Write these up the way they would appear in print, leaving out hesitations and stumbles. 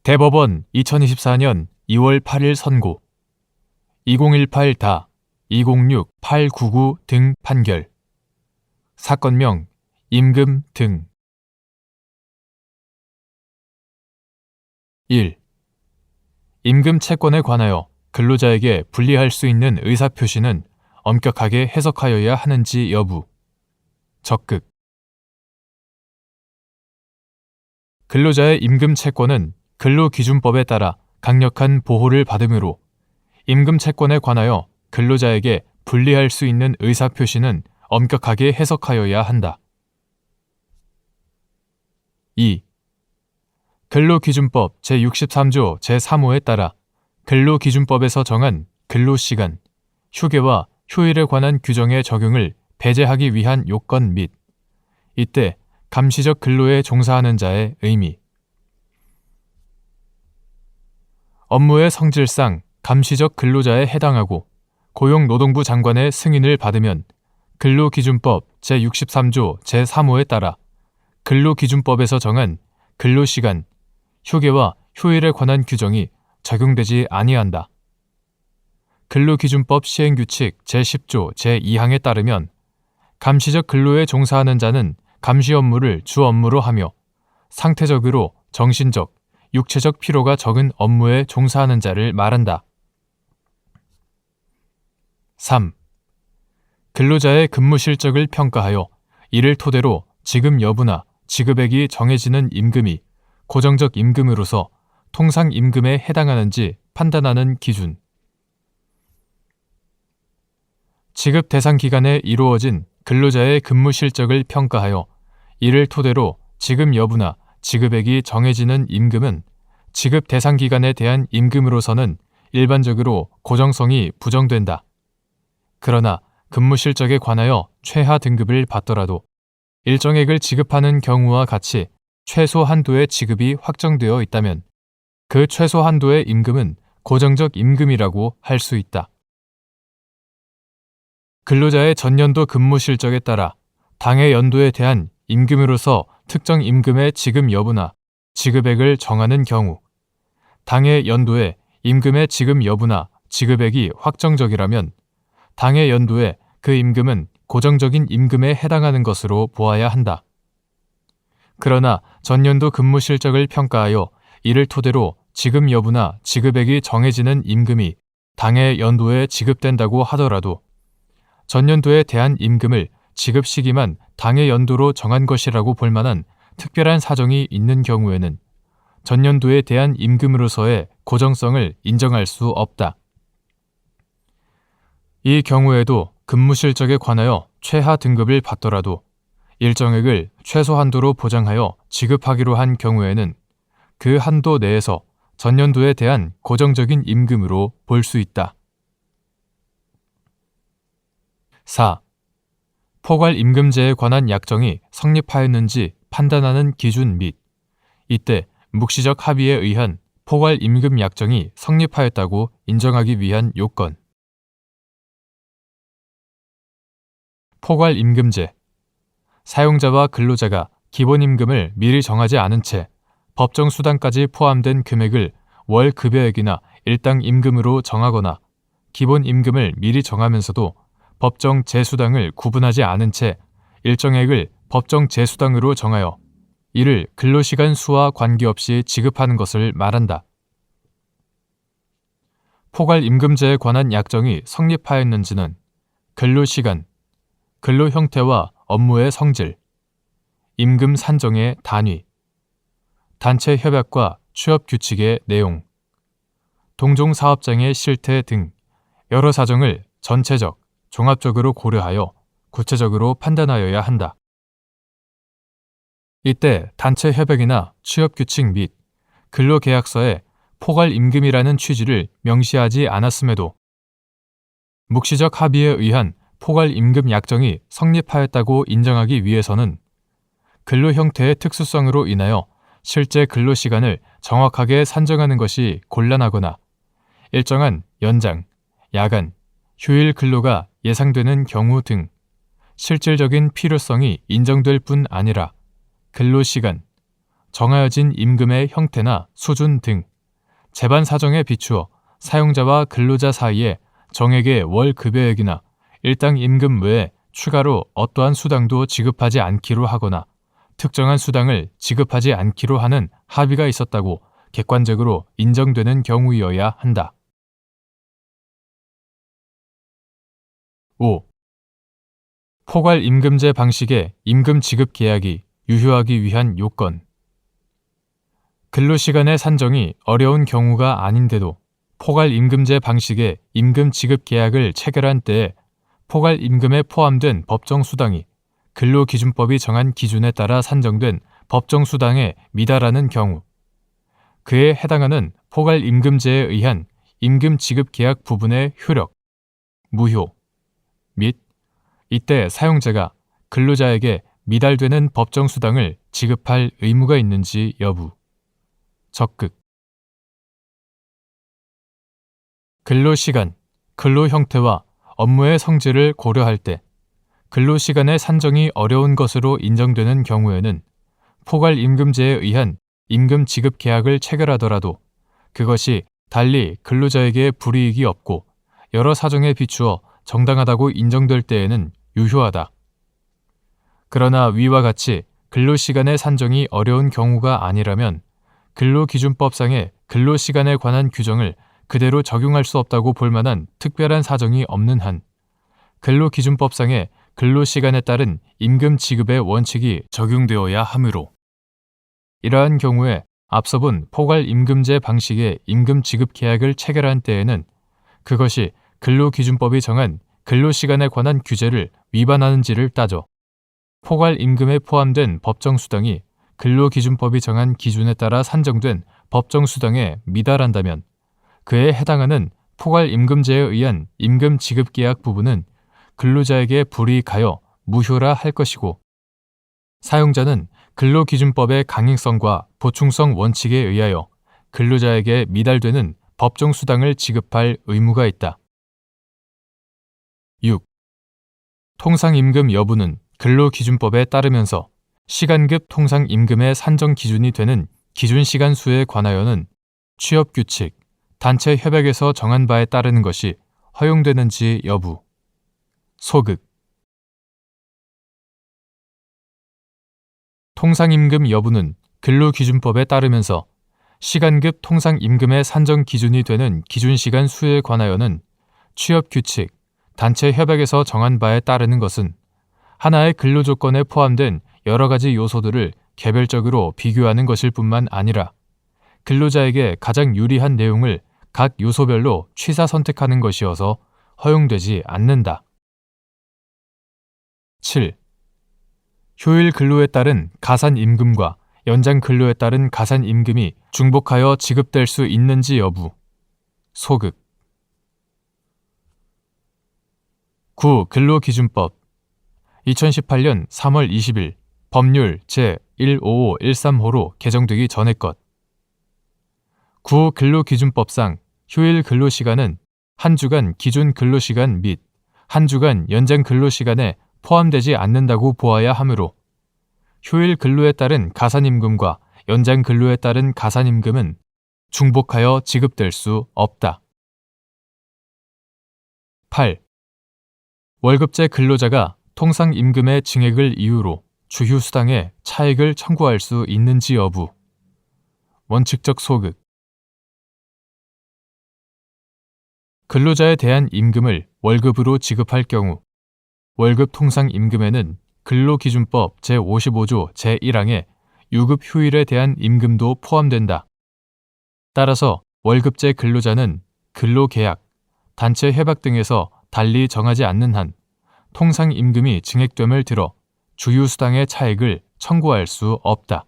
대법원 2024년 2월 8일 선고 2018-206899 등 판결 사건명 임금 등 1. 임금 채권에 관하여 근로자에게 불리할 수 있는 의사표시는 엄격하게 해석하여야 하는지 여부 적극 근로자의 임금 채권은 근로기준법에 따라 강력한 보호를 받으므로 임금 채권에 관하여 근로자에게 불리할 수 있는 의사표시는 엄격하게 해석하여야 한다. 2. 근로기준법 제63조 제3호에 따라 근로기준법에서 정한 근로시간, 휴게와 휴일에 관한 규정의 적용을 배제하기 위한 요건 및 이때 감시적 근로에 종사하는 자의 의미 업무의 성질상 감시적 근로자에 해당하고 고용노동부 장관의 승인을 받으면 근로기준법 제63조 제3호에 따라 근로기준법에서 정한 근로시간, 휴게와 휴일에 관한 규정이 적용되지 아니한다. 근로기준법 시행규칙 제10조 제2항에 따르면 감시적 근로에 종사하는 자는 감시 업무를 주 업무로 하며 상태적으로 정신적, 육체적 피로가 적은 업무에 종사하는 자를 말한다. 3. 근로자의 근무 실적을 평가하여 이를 토대로 지급 여부나 지급액이 정해지는 임금이 고정적 임금으로서 통상 임금에 해당하는지 판단하는 기준 지급 대상 기간에 이루어진 근로자의 근무 실적을 평가하여 이를 토대로 지급 여부나 지급액이 정해지는 임금은 지급 대상 기간에 대한 임금으로서는 일반적으로 고정성이 부정된다. 그러나 근무 실적에 관하여 최하 등급을 받더라도 일정액을 지급하는 경우와 같이 최소 한도의 지급이 확정되어 있다면 그 최소 한도의 임금은 고정적 임금이라고 할 수 있다. 근로자의 전년도 근무 실적에 따라 당해 연도에 대한 임금으로서 특정 임금의 지급 여부나 지급액을 정하는 경우 당해 연도에 임금의 지급 여부나 지급액이 확정적이라면 당해 연도에 그 임금은 고정적인 임금에 해당하는 것으로 보아야 한다. 그러나 전년도 근무 실적을 평가하여 이를 토대로 지급 여부나 지급액이 정해지는 임금이 당해 연도에 지급된다고 하더라도 전년도에 대한 임금을 지급 시기만 당해 연도로 정한 것이라고 볼 만한 특별한 사정이 있는 경우에는 전년도에 대한 임금으로서의 고정성을 인정할 수 없다. 이 경우에도 근무 실적에 관하여 최하 등급을 받더라도 일정액을 최소 한도로 보장하여 지급하기로 한 경우에는 그 한도 내에서 전년도에 대한 고정적인 임금으로 볼 수 있다. 4. 포괄임금제에 관한 약정이 성립하였는지 판단하는 기준 및 이때 묵시적 합의에 의한 포괄임금 약정이 성립하였다고 인정하기 위한 요건 포괄임금제 사용자와 근로자가 기본임금을 미리 정하지 않은 채 법정 수당까지 포함된 금액을 월 급여액이나 일당 임금으로 정하거나 기본임금을 미리 정하면서도 법정 재수당을 구분하지 않은 채 일정액을 법정 재수당으로 정하여 이를 근로시간 수와 관계없이 지급하는 것을 말한다. 포괄임금제에 관한 약정이 성립하였는지는 근로시간, 근로 형태와 업무의 성질, 임금 산정의 단위, 단체 협약과 취업 규칙의 내용, 동종사업장의 실태 등 여러 사정을 전체적, 종합적으로 고려하여 구체적으로 판단하여야 한다. 이때 단체 협약이나 취업 규칙 및 근로계약서에 포괄임금이라는 취지를 명시하지 않았음에도 묵시적 합의에 의한 포괄임금 약정이 성립하였다고 인정하기 위해서는 근로 형태의 특수성으로 인하여 실제 근로시간을 정확하게 산정하는 것이 곤란하거나 일정한 연장, 야간, 휴일 근로가 예상되는 경우 등 실질적인 필요성이 인정될 뿐 아니라 근로시간, 정하여진 임금의 형태나 수준 등 재반 사정에 비추어 사용자와 근로자 사이에 정액의 월 급여액이나 일당 임금 외에 추가로 어떠한 수당도 지급하지 않기로 하거나 특정한 수당을 지급하지 않기로 하는 합의가 있었다고 객관적으로 인정되는 경우여야 한다. 5. 포괄임금제 방식의 임금 지급 계약이 유효하기 위한 요건. 근로시간의 산정이 어려운 경우가 아닌데도 포괄임금제 방식의 임금 지급 계약을 체결한 때에 포괄임금에 포함된 법정수당이 근로기준법이 정한 기준에 따라 산정된 법정수당에 미달하는 경우, 그에 해당하는 포괄임금제에 의한 임금 지급 계약 부분의 효력, 무효 및 이때 사용자가 근로자에게 미달되는 법정수당을 지급할 의무가 있는지 여부. 적극. 근로시간, 근로 형태와 업무의 성질을 고려할 때 근로시간의 산정이 어려운 것으로 인정되는 경우에는 포괄임금제에 의한 임금 지급 계약을 체결하더라도 그것이 달리 근로자에게 불이익이 없고 여러 사정에 비추어 정당하다고 인정될 때에는 유효하다. 그러나 위와 같이 근로시간의 산정이 어려운 경우가 아니라면 근로기준법상의 근로시간에 관한 규정을 그대로 적용할 수 없다고 볼 만한 특별한 사정이 없는 한 근로기준법상의 근로시간에 따른 임금 지급의 원칙이 적용되어야 하므로 이러한 경우에 앞서 본 포괄임금제 방식의 임금 지급 계약을 체결한 때에는 그것이 근로기준법이 정한 근로시간에 관한 규제를 위반하는지를 따져 포괄임금에 포함된 법정수당이 근로기준법이 정한 기준에 따라 산정된 법정수당에 미달한다면 그에 해당하는 포괄임금제에 의한 임금 지급 계약 부분은 근로자에게 불이익하여 무효라 할 것이고 사용자는 근로기준법의 강행성과 보충성 원칙에 의하여 근로자에게 미달되는 법정수당을 지급할 의무가 있다. 6. 통상임금 여부는 근로기준법에 따르면서 시간급 통상임금의 산정 기준이 되는 기준시간 수에 관하여는 취업규칙, 단체 협약에서 정한 바에 따르는 것이 허용되는지 여부. 소극. 통상임금 여부는 근로기준법에 따르면서 시간급 통상임금의 산정 기준이 되는 기준시간 수에 관하여는 취업규칙, 단체 협약에서 정한 바에 따르는 것은 하나의 근로조건에 포함된 여러 가지 요소들을 개별적으로 비교하는 것일 뿐만 아니라 근로자에게 가장 유리한 내용을 각 요소별로 취사 선택하는 것이어서 허용되지 않는다. 7. 효일 근로에 따른 가산임금과 연장 근로에 따른 가산임금이 중복하여 지급될 수 있는지 여부. 소극. 9. 근로기준법 2018년 3월 20일 법률 제15513호로 개정되기 전의 것. 9. 근로기준법상 휴일 근로시간은 한 주간 기준 근로시간 및 한 주간 연장 근로시간에 포함되지 않는다고 보아야 하므로 휴일 근로에 따른 가산임금과 연장 근로에 따른 가산임금은 중복하여 지급될 수 없다. 8. 월급제 근로자가 통상임금의 증액을 이유로 주휴수당에 차액을 청구할 수 있는지 여부. 원칙적 소극. 근로자에 대한 임금을 월급으로 지급할 경우 월급 통상임금에는 근로기준법 제55조 제1항의 유급 휴일에 대한 임금도 포함된다. 따라서 월급제 근로자는 근로계약, 단체 협약 등에서 달리 정하지 않는 한 통상임금이 증액됨을 들어 주휴수당의 차액을 청구할 수 없다.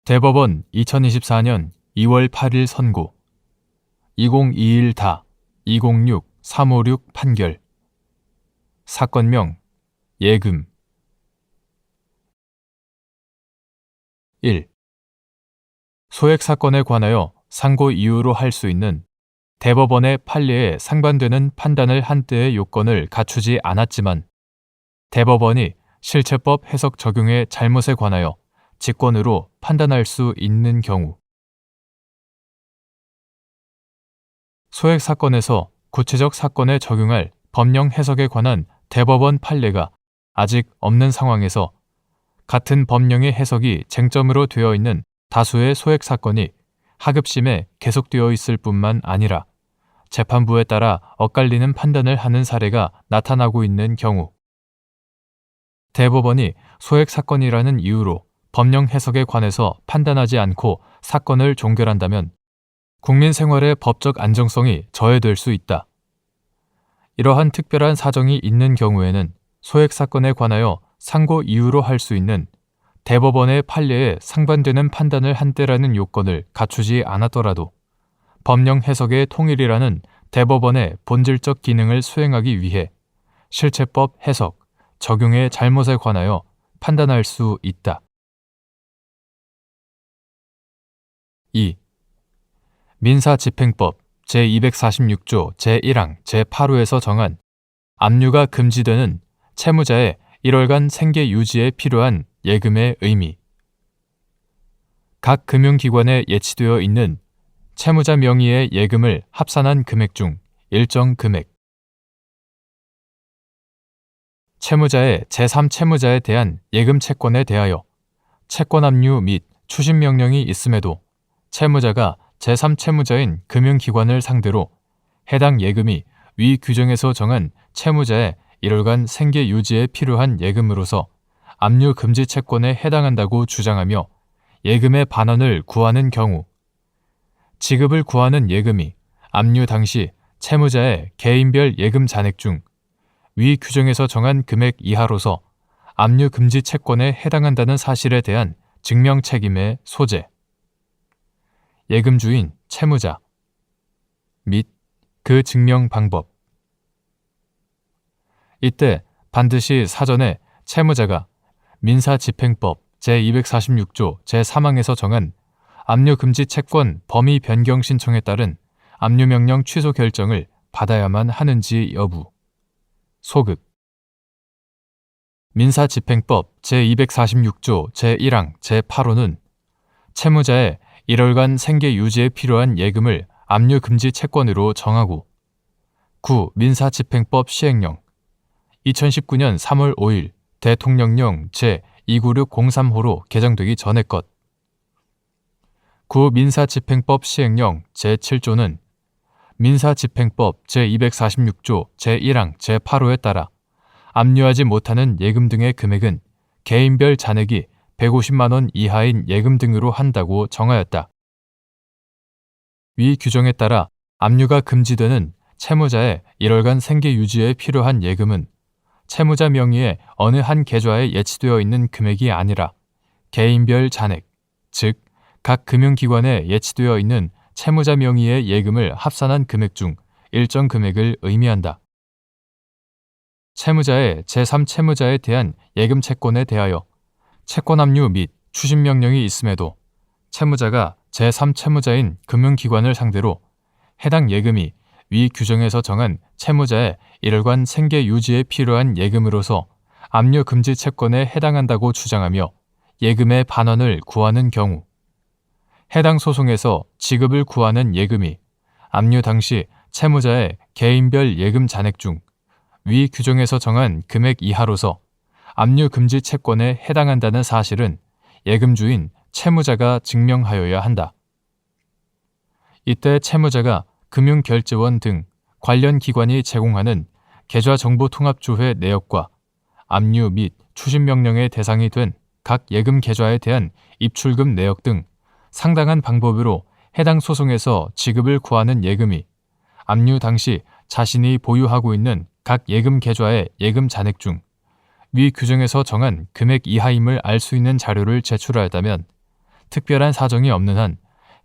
대법원 2024년 2월 8일 선고 2021다 206356 판결 사건명 예금 1. 소액사건에 관하여 상고 이유로 할 수 있는 대법원의 판례에 상반되는 판단을 한 때의 요건을 갖추지 않았지만 대법원이 실체법 해석 적용의 잘못에 관하여 직권으로 판단할 수 있는 경우, 소액 사건에서 구체적 사건에 적용할 법령 해석에 관한 대법원 판례가 아직 없는 상황에서 같은 법령의 해석이 쟁점으로 되어 있는 다수의 소액 사건이 하급심에 계속되어 있을 뿐만 아니라 재판부에 따라 엇갈리는 판단을 하는 사례가 나타나고 있는 경우, 대법원이 소액 사건이라는 이유로 법령 해석에 관해서 판단하지 않고 사건을 종결한다면 국민 생활의 법적 안정성이 저해될 수 있다. 이러한 특별한 사정이 있는 경우에는 소액 사건에 관하여 상고 이유로 할 수 있는 대법원의 판례에 상반되는 판단을 한 때라는 요건을 갖추지 않았더라도 법령 해석의 통일이라는 대법원의 본질적 기능을 수행하기 위해 실체법 해석, 적용의 잘못에 관하여 판단할 수 있다. 2. 민사집행법 제246조 제1항 제8호에서 정한 압류가 금지되는 채무자의 1월간 생계 유지에 필요한 예금의 의미. 각 금융기관에 예치되어 있는 채무자 명의의 예금을 합산한 금액 중 일정 금액, 채무자의 제3채무자에 대한 예금 채권에 대하여 채권 압류 및 추심 명령이 있음에도 채무자가 제3채무자인 금융기관을 상대로 해당 예금이 위 규정에서 정한 채무자의 1월간 생계 유지에 필요한 예금으로서 압류 금지 채권에 해당한다고 주장하며 예금의 반환을 구하는 경우, 지급을 구하는 예금이 압류 당시 채무자의 개인별 예금 잔액 중 위 규정에서 정한 금액 이하로서 압류 금지 채권에 해당한다는 사실에 대한 증명 책임의 소재, 예금주인 채무자 및 그 증명 방법. 이때 반드시 사전에 채무자가 민사집행법 제246조 제3항에서 정한 압류금지 채권 범위 변경 신청에 따른 압류명령 취소 결정을 받아야만 하는지 여부. 소극. 민사집행법 제246조 제1항 제8호는 채무자의 1월간 생계 유지에 필요한 예금을 압류금지 채권으로 정하고 9. 민사집행법 시행령 2019년 3월 5일 대통령령 제29603호로 개정되기 전의 것. 9. 민사집행법 시행령 제7조는 민사집행법 제246조 제1항 제8호에 따라 압류하지 못하는 예금 등의 금액은 개인별 잔액이 150만 원 이하인 예금 등으로 한다고 정하였다. 위 규정에 따라 압류가 금지되는 채무자의 1월간 생계 유지에 필요한 예금은 채무자 명의의 어느 한 계좌에 예치되어 있는 금액이 아니라 개인별 잔액, 즉 각 금융기관에 예치되어 있는 채무자 명의의 예금을 합산한 금액 중 일정 금액을 의미한다. 채무자의 제3채무자에 대한 예금 채권에 대하여 채권 압류 및 추심 명령이 있음에도 채무자가 제3채무자인 금융기관을 상대로 해당 예금이 위 규정에서 정한 채무자의 1월간 생계 유지에 필요한 예금으로서 압류 금지 채권에 해당한다고 주장하며 예금의 반환을 구하는 경우, 해당 소송에서 지급을 구하는 예금이 압류 당시 채무자의 개인별 예금 잔액 중 위 규정에서 정한 금액 이하로서 압류 금지 채권에 해당한다는 사실은 예금주인 채무자가 증명하여야 한다. 이때 채무자가 금융결제원 등 관련 기관이 제공하는 계좌정보통합조회 내역과 압류 및 추심명령의 대상이 된 각 예금 계좌에 대한 입출금 내역 등 상당한 방법으로 해당 소송에서 지급을 구하는 예금이 압류 당시 자신이 보유하고 있는 각 예금 계좌의 예금 잔액 중 위 규정에서 정한 금액 이하임을 알 수 있는 자료를 제출하였다면 특별한 사정이 없는 한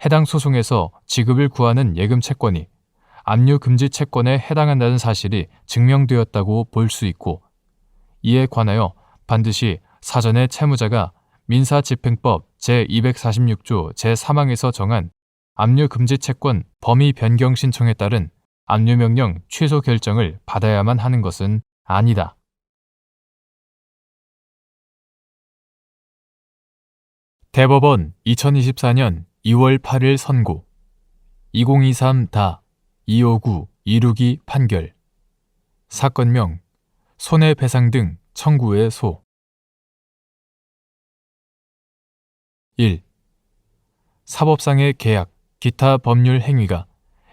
해당 소송에서 지급을 구하는 예금 채권이 압류 금지 채권에 해당한다는 사실이 증명되었다고 볼 수 있고, 이에 관하여 반드시 사전에 채무자가 민사집행법 제246조 제3항에서 정한 압류 금지 채권 범위 변경 신청에 따른 압류명령 취소 결정을 받아야만 하는 것은 아니다. 대법원 2024년 2월 8일 선고 2023-259-262 판결 사건명 손해배상 등 청구의 소 1. 사법상의 계약, 기타 법률 행위가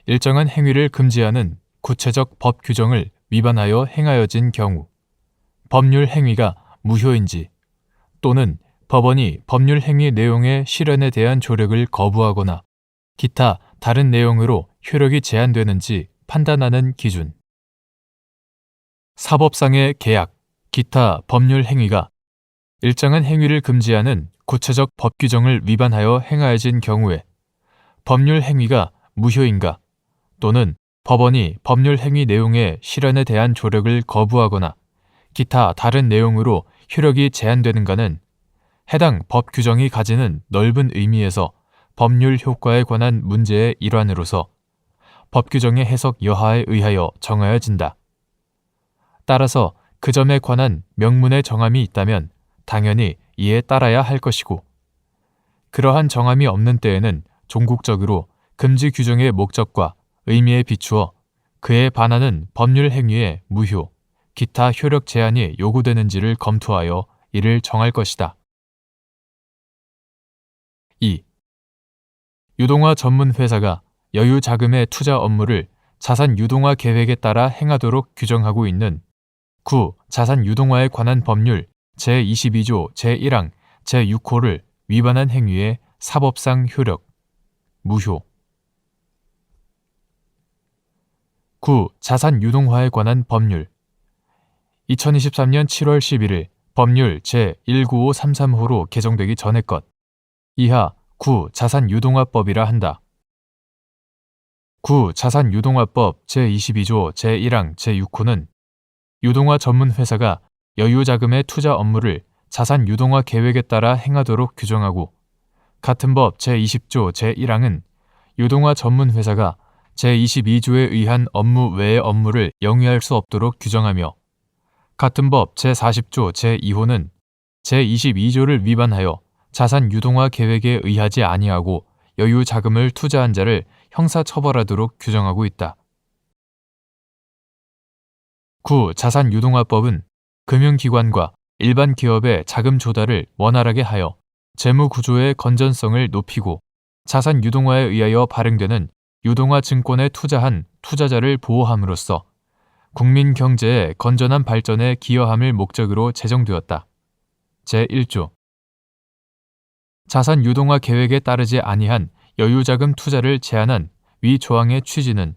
일정한 행위를 금지하는 구체적 법 규정을 위반하여 행하여진 경우 법률 행위가 무효인지 또는 법원이 법률 행위 내용의 실현에 대한 조력을 거부하거나 기타 다른 내용으로 효력이 제한되는지 판단하는 기준. 사법상의 계약, 기타 법률 행위가 일정한 행위를 금지하는 구체적 법 규정을 위반하여 행하여진 경우에 법률 행위가 무효인가 또는 법원이 법률 행위 내용의 실현에 대한 조력을 거부하거나 기타 다른 내용으로 효력이 제한되는가는 해당 법 규정이 가지는 넓은 의미에서 법률 효과에 관한 문제의 일환으로서 법 규정의 해석 여하에 의하여 정하여진다. 따라서 그 점에 관한 명문의 정함이 있다면 당연히 이에 따라야 할 것이고 그러한 정함이 없는 때에는 종국적으로 금지 규정의 목적과 의미에 비추어 그에 반하는 법률 행위의 무효, 기타 효력 제한이 요구되는지를 검토하여 이를 정할 것이다. 2. 유동화 전문 회사가 여유 자금의 투자 업무를 자산 유동화 계획에 따라 행하도록 규정하고 있는 구 자산 유동화에 관한 법률 제22조 제1항 제6호를 위반한 행위의 사법상 효력, 무효. 9. 자산 유동화에 관한 법률 2023년 7월 11일 법률 제19533호로 개정되기 전의 것 이하 9. 자산유동화법이라 한다. 9. 자산유동화법 제22조 제1항 제6호는 유동화 전문 회사가 여유자금의 투자 업무를 자산유동화 계획에 따라 행하도록 규정하고 같은 법 제20조 제1항은 유동화 전문 회사가 제22조에 의한 업무 외의 업무를 영위할 수 없도록 규정하며 같은 법 제40조 제2호는 제22조를 위반하여 자산 유동화 계획에 의하지 아니하고 여유 자금을 투자한 자를 형사처벌하도록 규정하고 있다. 9. 자산 유동화법은 금융기관과 일반 기업의 자금 조달을 원활하게 하여 재무 구조의 건전성을 높이고 자산 유동화에 의하여 발행되는 유동화 증권에 투자한 투자자를 보호함으로써 국민 경제의 건전한 발전에 기여함을 목적으로 제정되었다. 제1조 자산 유동화 계획에 따르지 아니한 여유자금 투자를 제한한 위 조항의 취지는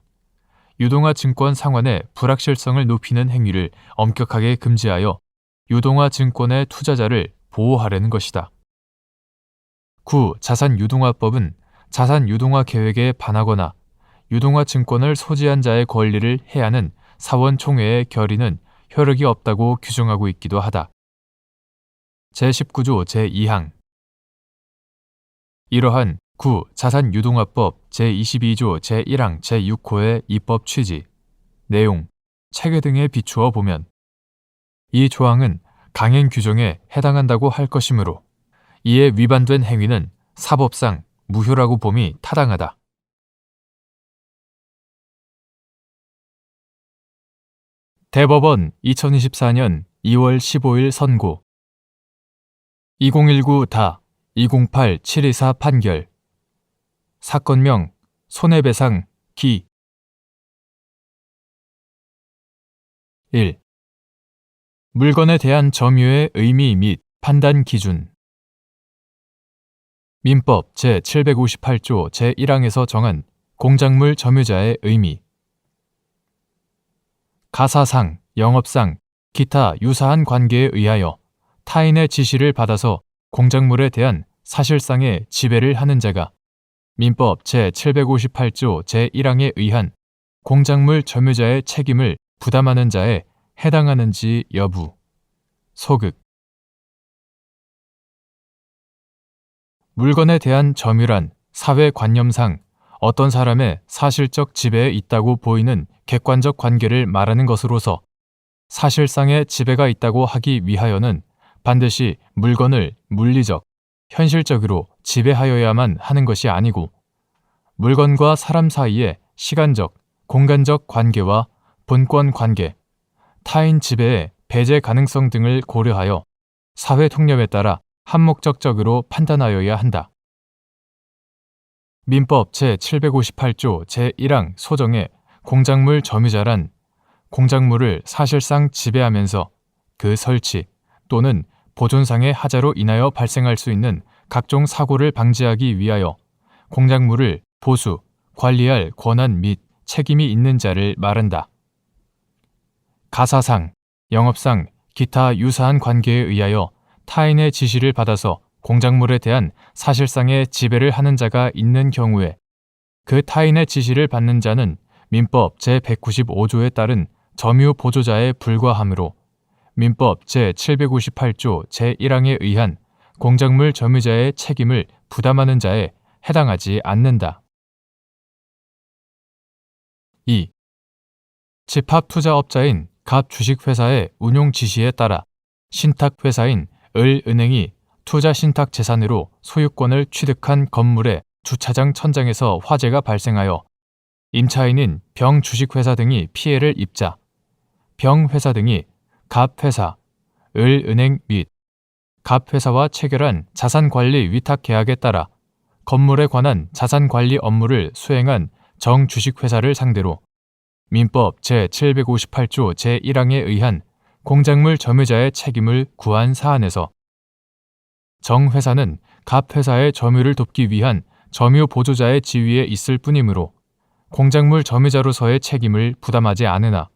유동화 증권 상환의 불확실성을 높이는 행위를 엄격하게 금지하여 유동화 증권의 투자자를 보호하려는 것이다. 9. 자산 유동화법은 자산 유동화 계획에 반하거나 유동화 증권을 소지한 자의 권리를 해하는 사원총회의 결의는 효력이 없다고 규정하고 있기도 하다. 제19조 제2항 이러한 9. 자산유동화법 제22조 제1항 제6호의 입법 취지, 내용, 체계 등에 비추어 보면 이 조항은 강행 규정에 해당한다고 할 것이므로 이에 위반된 행위는 사법상 무효라고 봄이 타당하다. 대법원 2024년 2월 15일 선고 2019-208-724 판결 사건명 손해배상 기 1. 물건에 대한 점유의 의미 및 판단 기준 민법 제758조 제1항에서 정한 공작물 점유자의 의미 가사상, 영업상, 기타 유사한 관계에 의하여 타인의 지시를 받아서 공작물에 대한 사실상의 지배를 하는 자가 민법 제758조 제1항에 의한 공작물 점유자의 책임을 부담하는 자에 해당하는지 여부. 소극. 물건에 대한 점유란 사회관념상 어떤 사람의 사실적 지배에 있다고 보이는 객관적 관계를 말하는 것으로서 사실상의 지배가 있다고 하기 위하여는 반드시 물건을 물리적, 현실적으로 지배하여야만 하는 것이 아니고 물건과 사람 사이의 시간적, 공간적 관계와 본권 관계, 타인 지배의 배제 가능성 등을 고려하여 사회 통념에 따라 한목적적으로 판단하여야 한다. 민법 제758조 제1항 소정의 공작물 점유자란 공작물을 사실상 지배하면서 그 설치 또는 보존상의 하자로 인하여 발생할 수 있는 각종 사고를 방지하기 위하여 공작물을 보수, 관리할 권한 및 책임이 있는 자를 말한다. 가사상, 영업상, 기타 유사한 관계에 의하여 타인의 지시를 받아서 공작물에 대한 사실상의 지배를 하는 자가 있는 경우에 그 타인의 지시를 받는 자는 민법 제195조에 따른 점유 보조자에 불과하므로 민법 제758조 제1항에 의한 공작물 점유자의 책임을 부담하는 자에 해당하지 않는다. 2. 집합투자업자인 갑 주식회사의 운용 지시에 따라 신탁회사인 을은행이 투자신탁재산으로 소유권을 취득한 건물의 주차장 천장에서 화재가 발생하여 임차인인 병주식회사 등이 피해를 입자 병회사 등이 갑회사, 을은행 및 갑회사와 체결한 자산관리 위탁계약에 따라 건물에 관한 자산관리 업무를 수행한 정주식회사를 상대로 민법 제758조 제1항에 의한 공작물 점유자의 책임을 구한 사안에서 정회사는 갑회사의 점유를 돕기 위한 점유 보조자의 지위에 있을 뿐이므로 공작물 점유자로서의 책임을 부담하지 않으나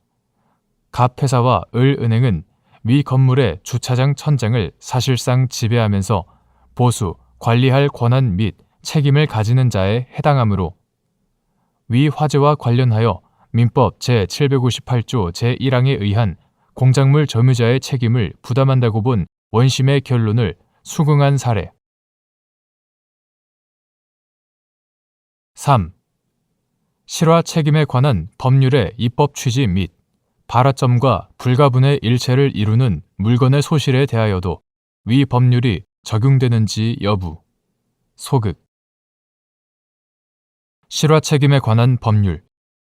갑회사와 을은행은 위 건물의 주차장 천장을 사실상 지배하면서 보수, 관리할 권한 및 책임을 가지는 자에 해당하므로 위 화재와 관련하여 민법 제758조 제1항에 의한 공작물 점유자의 책임을 부담한다고 본 원심의 결론을 수긍한 사례. 3. 실화 책임에 관한 법률의 입법 취지 및 발화점과 불가분의 일체를 이루는 물건의 소실에 대하여도 위 법률이 적용되는지 여부. 소극. 실화 책임에 관한 법률.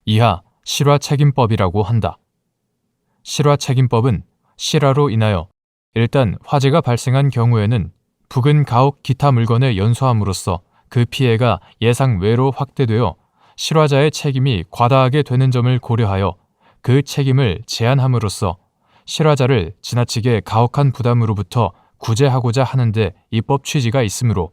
이하 실화책임법이라고 한다. 실화책임법은 실화로 인하여 일단 화재가 발생한 경우에는 부근 가옥 기타 물건에 연소함으로써 그 피해가 예상 외로 확대되어 실화자의 책임이 과다하게 되는 점을 고려하여 그 책임을 제한함으로써 실화자를 지나치게 가혹한 부담으로부터 구제하고자 하는데 입법 취지가 있으므로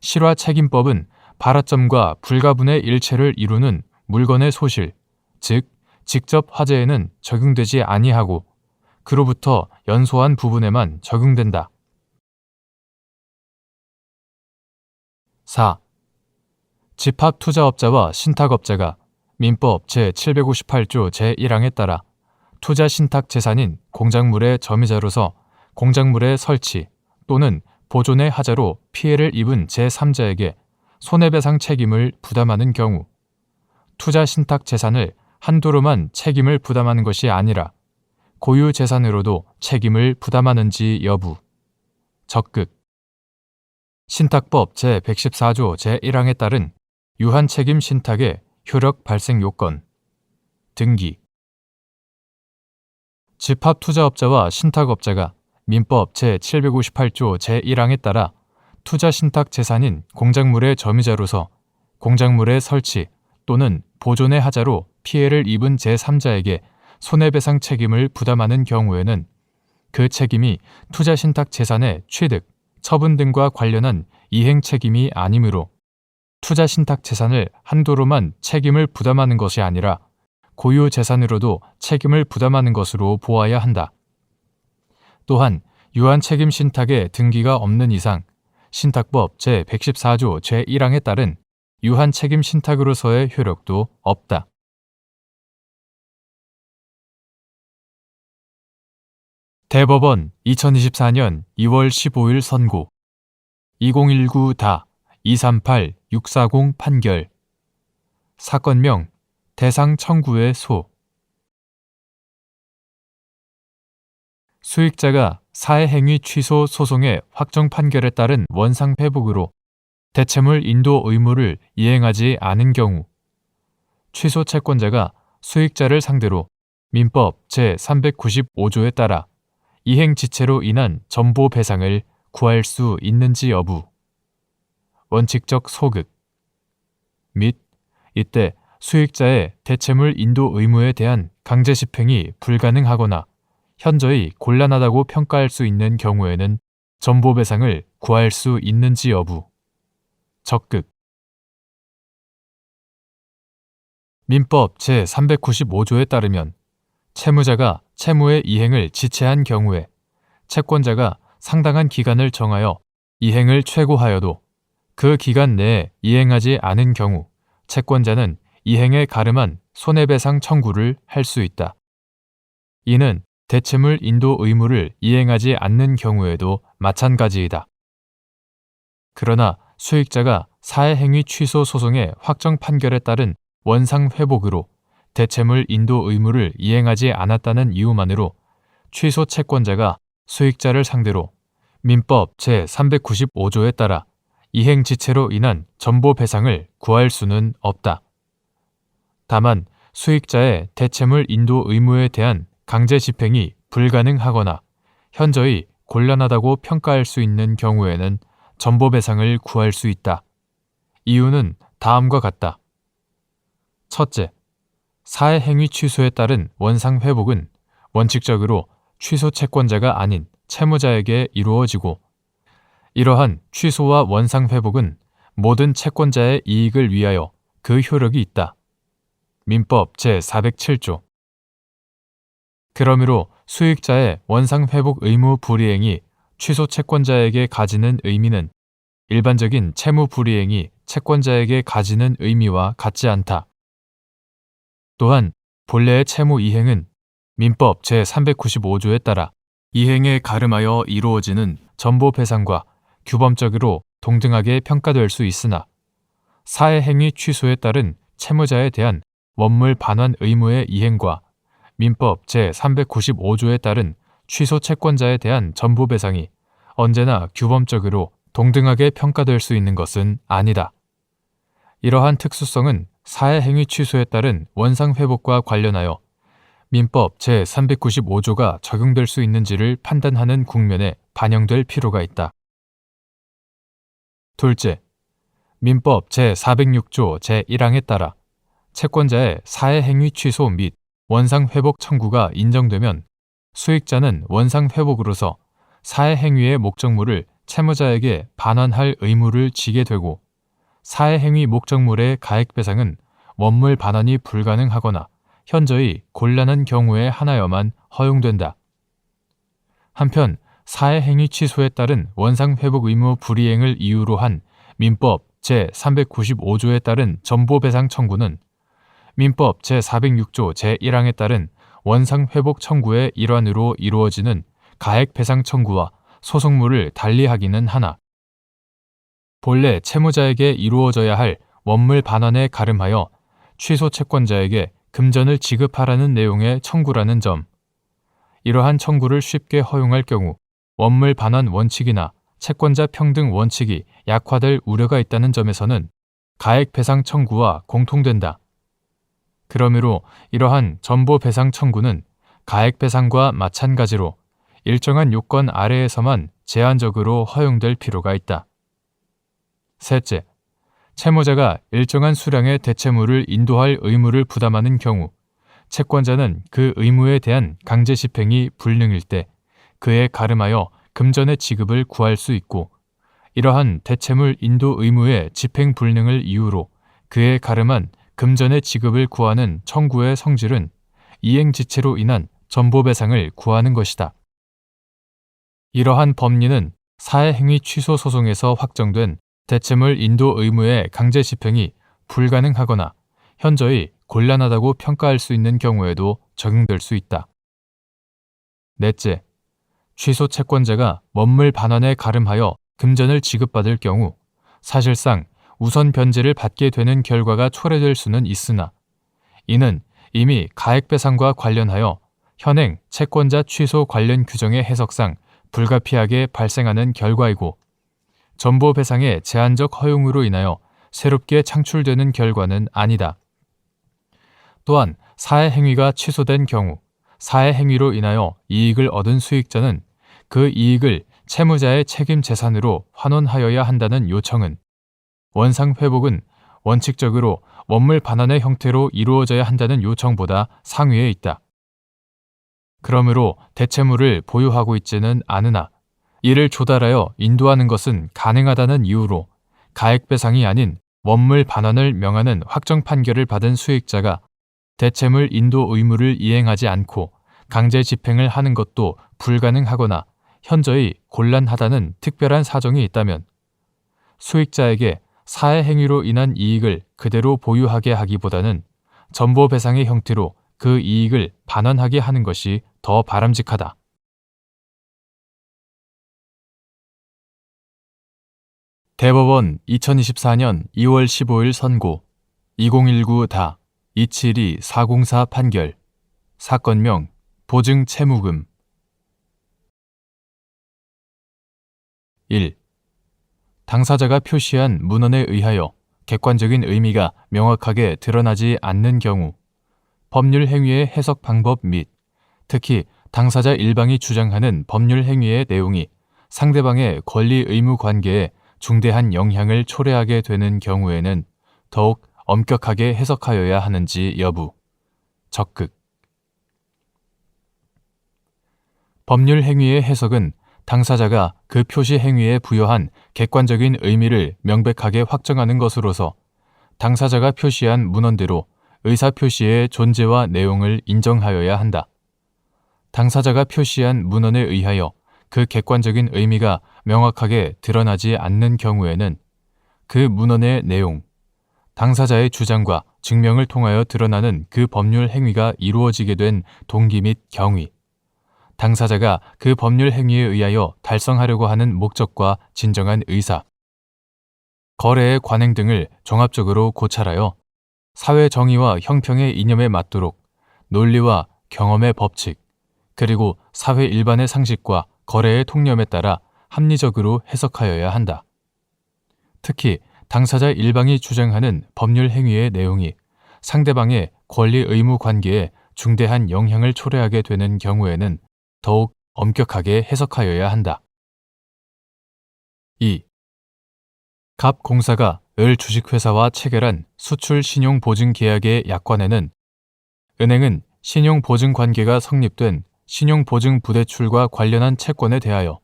실화책임법은 발화점과 불가분의 일체를 이루는 물건의 소실, 즉 직접 화재에는 적용되지 아니하고 그로부터 연소한 부분에만 적용된다. 4. 집합투자업자와 신탁업자가 민법 제758조 제1항에 따라 투자신탁재산인 공작물의 점유자로서 공작물의 설치 또는 보존의 하자로 피해를 입은 제3자에게 손해배상 책임을 부담하는 경우 투자신탁재산을 한도로만 책임을 부담하는 것이 아니라 고유재산으로도 책임을 부담하는지 여부. 적극. 신탁법 제114조 제1항에 따른 유한책임 신탁의 효력 발생 요건. 등기. 집합투자업자와 신탁업자가 민법 제758조 제1항에 따라 투자신탁재산인 공작물의 점유자로서 공작물의 설치 또는 보존의 하자로 피해를 입은 제3자에게 손해배상 책임을 부담하는 경우에는 그 책임이 투자신탁재산의 취득, 처분 등과 관련한 이행 책임이 아니므로 투자신탁재산을 한도로만 책임을 부담하는 것이 아니라 고유재산으로도 책임을 부담하는 것으로 보아야 한다. 또한 유한책임 신탁의 등기가 없는 이상 신탁법 제114조 제1항에 따른 유한책임 신탁으로서의 효력도 없다. 대법원 2024년 2월 15일 선고 2019-238-640 판결 사건명 대상 청구의 소 수익자가 사회행위 취소 소송의 확정 판결에 따른 원상 회복으로 대체물 인도 의무를 이행하지 않은 경우 취소 채권자가 수익자를 상대로 민법 제395조에 따라 이행 지체로 인한 전보 배상을 구할 수 있는지 여부, 원칙적 소극 및 이때 수익자의 대체물 인도 의무에 대한 강제 집행이 불가능하거나 현저히 곤란하다고 평가할 수 있는 경우에는 전보 배상을 구할 수 있는지 여부, 적극 민법 제395조에 따르면 채무자가 채무의 이행을 지체한 경우에 채권자가 상당한 기간을 정하여 이행을 최고하여도 그 기간 내에 이행하지 않은 경우 채권자는 이행에 가름한 손해배상 청구를 할 수 있다. 이는 대체물 인도 의무를 이행하지 않는 경우에도 마찬가지이다. 그러나 수익자가 사회행위 취소 소송의 확정 판결에 따른 원상 회복으로 대체물 인도 의무를 이행하지 않았다는 이유만으로 취소 채권자가 수익자를 상대로 민법 제395조에 따라 이행 지체로 인한 전보 배상을 구할 수는 없다. 다만 수익자의 대체물 인도 의무에 대한 강제 집행이 불가능하거나 현저히 곤란하다고 평가할 수 있는 경우에는 전보 배상을 구할 수 있다. 이유는 다음과 같다. 첫째, 사회행위 취소에 따른 원상 회복은 원칙적으로 취소 채권자가 아닌 채무자에게 이루어지고 이러한 취소와 원상 회복은 모든 채권자의 이익을 위하여 그 효력이 있다. 민법 제407조. 그러므로 수익자의 원상 회복 의무 불이행이 취소 채권자에게 가지는 의미는 일반적인 채무 불이행이 채권자에게 가지는 의미와 같지 않다. 또한 본래의 채무 이행은 민법 제395조에 따라 이행에 가름하여 이루어지는 전보 배상과 규범적으로 동등하게 평가될 수 있으나 사회행위 취소에 따른 채무자에 대한 원물 반환 의무의 이행과 민법 제395조에 따른 취소 채권자에 대한 전보 배상이 언제나 규범적으로 동등하게 평가될 수 있는 것은 아니다. 이러한 특수성은 사회행위 취소에 따른 원상 회복과 관련하여 민법 제395조가 적용될 수 있는지를 판단하는 국면에 반영될 필요가 있다. 둘째, 민법 제406조 제1항에 따라 채권자의 사회행위 취소 및 원상 회복 청구가 인정되면 수익자는 원상 회복으로서 사회행위의 목적물을 채무자에게 반환할 의무를 지게 되고 사회행위 목적물의 가액배상은 원물 반환이 불가능하거나 현저히 곤란한 경우에 하나여만 허용된다. 한편 사회행위 취소에 따른 원상회복 의무 불이행을 이유로 한 민법 제395조에 따른 전보배상 청구는 민법 제406조 제1항에 따른 원상회복 청구의 일환으로 이루어지는 가액배상 청구와 소송물을 달리하기는 하나 본래 채무자에게 이루어져야 할 원물 반환에 가름하여 취소 채권자에게 금전을 지급하라는 내용의 청구라는 점, 이러한 청구를 쉽게 허용할 경우 원물 반환 원칙이나 채권자 평등 원칙이 약화될 우려가 있다는 점에서는 가액 배상 청구와 공통된다. 그러므로 이러한 전보 배상 청구는 가액 배상과 마찬가지로 일정한 요건 아래에서만 제한적으로 허용될 필요가 있다. 셋째, 채무자가 일정한 수량의 대체물을 인도할 의무를 부담하는 경우 채권자는 그 의무에 대한 강제 집행이 불능일 때 그에 가름하여 금전의 지급을 구할 수 있고 이러한 대체물 인도 의무의 집행 불능을 이유로 그에 가름한 금전의 지급을 구하는 청구의 성질은 이행지체로 인한 전보배상을 구하는 것이다. 이러한 법리는 사회행위 취소 소송에서 확정된 대체물 인도 의무의 강제 집행이 불가능하거나 현저히 곤란하다고 평가할 수 있는 경우에도 적용될 수 있다. 넷째, 취소 채권자가 원물 반환에 가름하여 금전을 지급받을 경우 사실상 우선 변제를 받게 되는 결과가 초래될 수는 있으나 이는 이미 가액배상과 관련하여 현행 채권자 취소 관련 규정의 해석상 불가피하게 발생하는 결과이고 전보배상의 제한적 허용으로 인하여 새롭게 창출되는 결과는 아니다. 또한 사해행위가 취소된 경우 사해행위로 인하여 이익을 얻은 수익자는 그 이익을 채무자의 책임 재산으로 환원하여야 한다는 요청은 원상회복은 원칙적으로 원물 반환의 형태로 이루어져야 한다는 요청보다 상위에 있다. 그러므로 대체물을 보유하고 있지는 않으나 이를 조달하여 인도하는 것은 가능하다는 이유로 가액배상이 아닌 원물 반환을 명하는 확정 판결을 받은 수익자가 대체물 인도 의무를 이행하지 않고 강제 집행을 하는 것도 불가능하거나 현저히 곤란하다는 특별한 사정이 있다면 수익자에게 사해 행위로 인한 이익을 그대로 보유하게 하기보다는 전보배상의 형태로 그 이익을 반환하게 하는 것이 더 바람직하다. 대법원 2024년 2월 15일 선고 2019다 272-404 판결 사건명 보증 채무금 1. 당사자가 표시한 문헌에 의하여 객관적인 의미가 명확하게 드러나지 않는 경우 법률 행위의 해석 방법 및 특히 당사자 일방이 주장하는 법률 행위의 내용이 상대방의 권리 의무 관계에 중대한 영향을 초래하게 되는 경우에는 더욱 엄격하게 해석하여야 하는지 여부. 적극. 법률 행위의 해석은 당사자가 그 표시 행위에 부여한 객관적인 의미를 명백하게 확정하는 것으로서 당사자가 표시한 문헌대로 의사표시의 존재와 내용을 인정하여야 한다. 당사자가 표시한 문헌에 의하여 그 객관적인 의미가 명확하게 드러나지 않는 경우에는 그 문헌의 내용, 당사자의 주장과 증명을 통하여 드러나는 그 법률 행위가 이루어지게 된 동기 및 경위, 당사자가 그 법률 행위에 의하여 달성하려고 하는 목적과 진정한 의사, 거래의 관행 등을 종합적으로 고찰하여 사회 정의와 형평의 이념에 맞도록 논리와 경험의 법칙, 그리고 사회 일반의 상식과 거래의 통념에 따라 합리적으로 해석하여야 한다. 특히 당사자 일방이 주장하는 법률 행위의 내용이 상대방의 권리 의무 관계에 중대한 영향을 초래하게 되는 경우에는 더욱 엄격하게 해석하여야 한다. 2. 갑 공사가 을 주식회사와 체결한 수출 신용보증계약의 약관에는 은행은 신용보증관계가 성립된 신용보증부대출과 관련한 채권에 대하여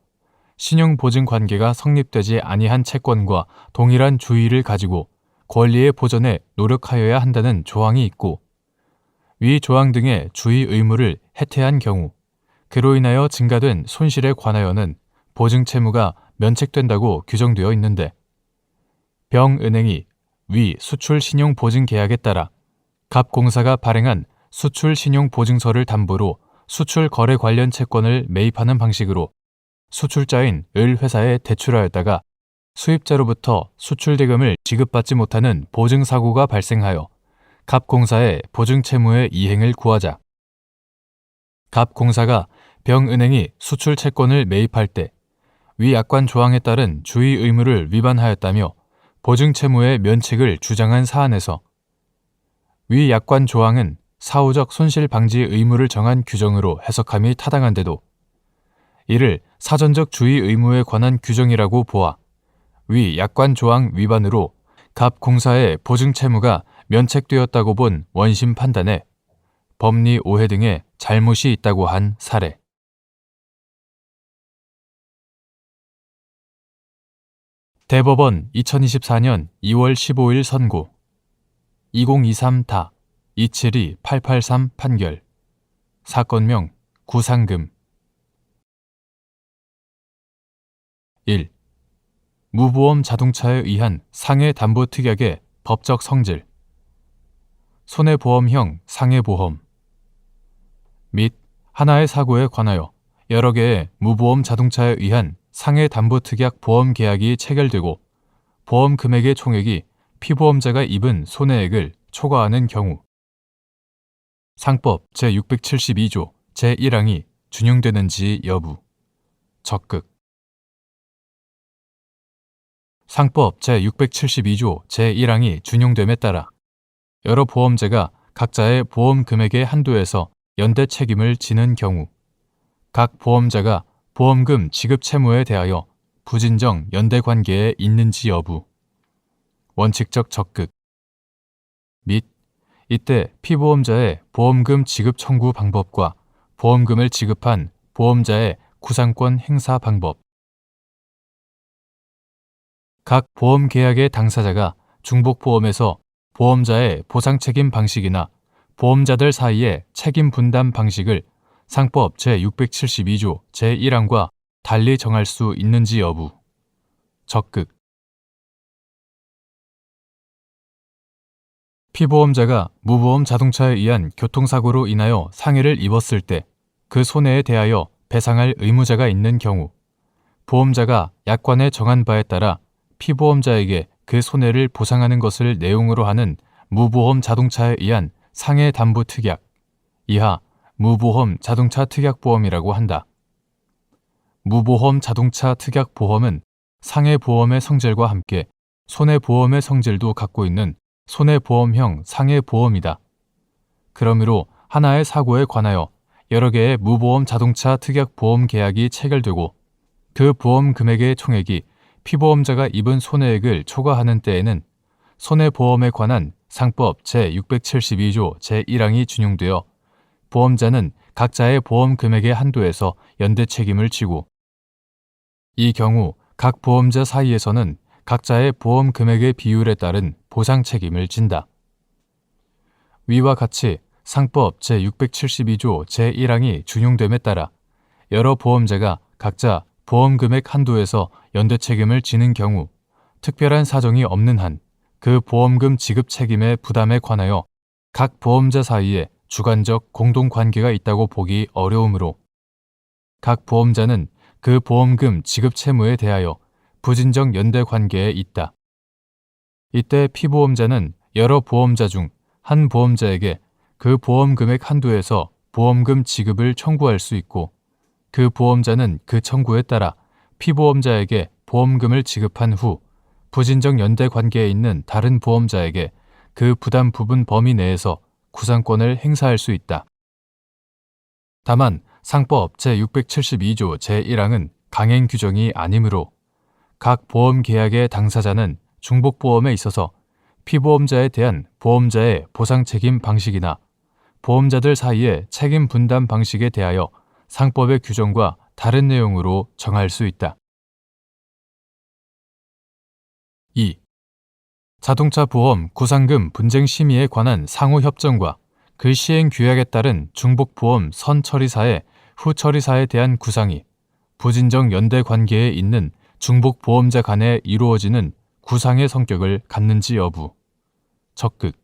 신용보증관계가 성립되지 아니한 채권과 동일한 주의를 가지고 권리의 보전에 노력하여야 한다는 조항이 있고 위 조항 등의 주의 의무를 해태한 경우 그로 인하여 증가된 손실에 관하여는 보증채무가 면책된다고 규정되어 있는데 병은행이 위 수출신용보증계약에 따라 갑공사가 발행한 수출신용보증서를 담보로 수출거래 관련 채권을 매입하는 방식으로 수출자인 을 회사에 대출하였다가 수입자로부터 수출대금을 지급받지 못하는 보증사고가 발생하여 갑공사의 보증채무의 이행을 구하자 갑공사가 병은행이 수출채권을 매입할 때 위 약관 조항에 따른 주의 의무를 위반하였다며 보증채무의 면책을 주장한 사안에서 위 약관 조항은 사후적 손실 방지 의무를 정한 규정으로 해석함이 타당한데도 이를 사전적 주의 의무에 관한 규정이라고 보아 위 약관 조항 위반으로 갑공사의 보증채무가 면책되었다고 본 원심 판단에 법리 오해 등의 잘못이 있다고 한 사례. 대법원 2024년 2월 15일 선고 2023다 272-883 판결 사건명 구상금 1. 무보험 자동차에 의한 상해담보특약의 법적 성질 손해보험형 상해보험 및 하나의 사고에 관하여 여러 개의 무보험 자동차에 의한 상해담보특약 보험계약이 체결되고 보험 금액의 총액이 피보험자가 입은 손해액을 초과하는 경우 상법 제672조 제1항이 준용되는지 여부. 적극. 상법 제672조 제1항이 준용됨에 따라 여러 보험자가 각자의 보험 금액의 한도에서 연대 책임을 지는 경우 각 보험자가 보험금 지급 채무에 대하여 부진정 연대 관계에 있는지 여부, 원칙적 적극 및 이때 피보험자의 보험금 지급 청구 방법과 보험금을 지급한 보험자의 구상권 행사 방법. 각 보험 계약의 당사자가 중복보험에서 보험자의 보상 책임 방식이나 보험자들 사이의 책임 분담 방식을 상법 제672조 제1항과 달리 정할 수 있는지 여부. 적극. 피보험자가 무보험 자동차에 의한 교통사고로 인하여 상해를 입었을 때 그 손해에 대하여 배상할 의무자가 있는 경우 보험자가 약관에 정한 바에 따라 피보험자에게 그 손해를 보상하는 것을 내용으로 하는 무보험 자동차에 의한 상해 담보 특약, 이하 무보험 자동차 특약보험이라고 한다. 무보험 자동차 특약보험은 상해보험의 성질과 함께 손해보험의 성질도 갖고 있는 손해보험형 상해보험이다. 그러므로 하나의 사고에 관하여 여러 개의 무보험 자동차 특약보험 계약이 체결되고 그 보험 금액의 총액이 피보험자가 입은 손해액을 초과하는 때에는 손해보험에 관한 상법 제672조 제1항이 준용되어 보험자는 각자의 보험 금액의 한도에서 연대 책임을 지고 이 경우 각 보험자 사이에서는 각자의 보험 금액의 비율에 따른 보상 책임을 진다. 위와 같이 상법 제672조 제1항이 준용됨에 따라 여러 보험자가 각자 보험 금액 한도에서 연대 책임을 지는 경우 특별한 사정이 없는 한 그 보험금 지급 책임의 부담에 관하여 각 보험자 사이에 주관적 공동관계가 있다고 보기 어려우므로 각 보험자는 그 보험금 지급 채무에 대하여 부진정 연대 관계에 있다. 이때 피보험자는 여러 보험자 중 한 보험자에게 그 보험 금액 한도에서 보험금 지급을 청구할 수 있고 그 보험자는 그 청구에 따라 피보험자에게 보험금을 지급한 후 부진정 연대 관계에 있는 다른 보험자에게 그 부담 부분 범위 내에서 구상권을 행사할 수 있다. 다만 상법 제672조 제1항은 강행 규정이 아니므로 각 보험 계약의 당사자는 중복보험에 있어서 피보험자에 대한 보험자의 보상 책임 방식이나 보험자들 사이의 책임 분담 방식에 대하여 상법의 규정과 다른 내용으로 정할 수 있다. 2. 자동차 보험 구상금 분쟁 심의에 관한 상호 협정과 그 시행 규약에 따른 중복보험 선처리사의 후처리사에 대한 구상이 부진정 연대 관계에 있는 중복보험자 간에 이루어지는 구상의 성격을 갖는지 여부. 적극.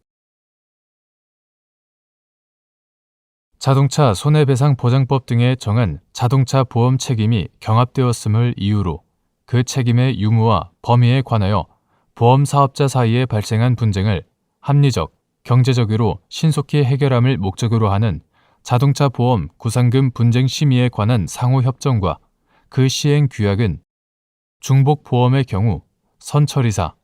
자동차 손해배상보장법 등에 정한 자동차 보험 책임이 경합되었음을 이유로 그 책임의 유무와 범위에 관하여 보험 사업자 사이에 발생한 분쟁을 합리적, 경제적으로 신속히 해결함을 목적으로 하는 자동차 보험 구상금 분쟁 심의에 관한 상호 협정과 그 시행 규약은 중복보험의 경우 선처리사,